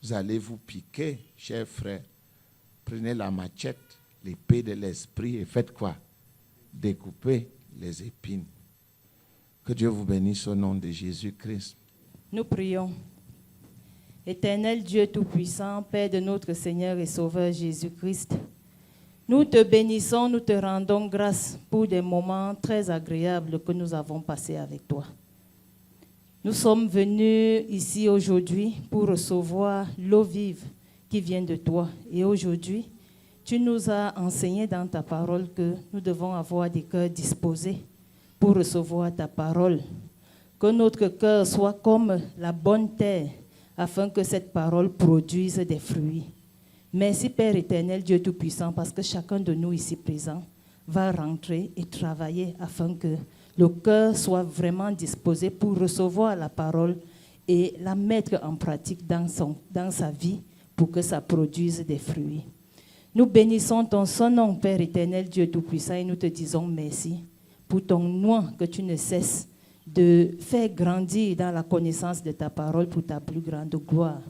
[SPEAKER 1] Vous allez vous piquer, chers frères. Prenez la machette, l'épée de l'esprit et faites quoi? Découpez les épines. Que Dieu vous bénisse au nom de Jésus-Christ.
[SPEAKER 8] Nous prions. Éternel Dieu Tout-Puissant, Père de notre Seigneur et Sauveur Jésus-Christ, nous te bénissons, nous te rendons grâce pour des moments très agréables que nous avons passés avec toi. Nous sommes venus ici aujourd'hui pour recevoir l'eau vive qui vient de toi. Et aujourd'hui, tu nous as enseigné dans ta parole que nous devons avoir des cœurs disposés pour recevoir ta parole. Que notre cœur soit comme la bonne terre, afin que cette parole produise des fruits. Merci Père éternel, Dieu Tout-Puissant, parce que chacun de nous ici présent va rentrer et travailler afin que le cœur soit vraiment disposé pour recevoir la parole et la mettre en pratique dans sa vie pour que ça produise des fruits. Nous bénissons ton saint nom, Père éternel, Dieu Tout-Puissant, et nous te disons merci pour ton nom que tu ne cesses de faire grandir dans la connaissance de ta parole pour ta plus grande gloire.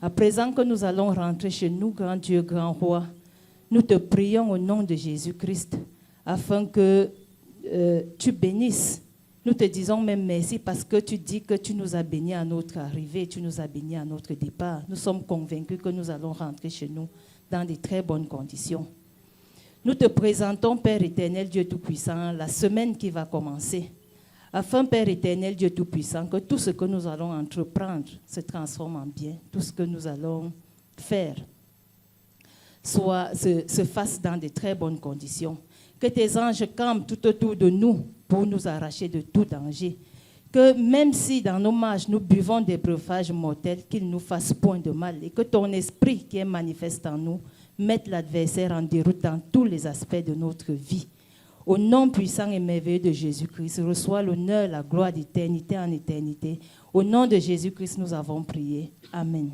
[SPEAKER 8] À présent que nous allons rentrer chez nous, grand Dieu, grand roi, nous te prions au nom de Jésus-Christ afin que tu bénisses. Nous te disons même merci parce que tu dis que tu nous as bénis à notre arrivée, tu nous as bénis à notre départ. Nous sommes convaincus que nous allons rentrer chez nous dans de très bonnes conditions. Nous te présentons, Père éternel, Dieu Tout-Puissant, la semaine qui va commencer. Afin, Père éternel, Dieu Tout-Puissant, que tout ce que nous allons entreprendre se transforme en bien. Tout ce que nous allons faire se fasse dans de très bonnes conditions. Que tes anges campent tout autour de nous pour nous arracher de tout danger. Que même si dans nos marches nous buvons des breuvages mortels, qu'ils ne nous fassent point de mal. Et que ton esprit qui est manifeste en nous mette l'adversaire en déroute dans tous les aspects de notre vie. Au nom puissant et merveilleux de Jésus-Christ, reçois l'honneur, la gloire d'éternité en éternité. Au nom de Jésus-Christ, nous avons prié. Amen.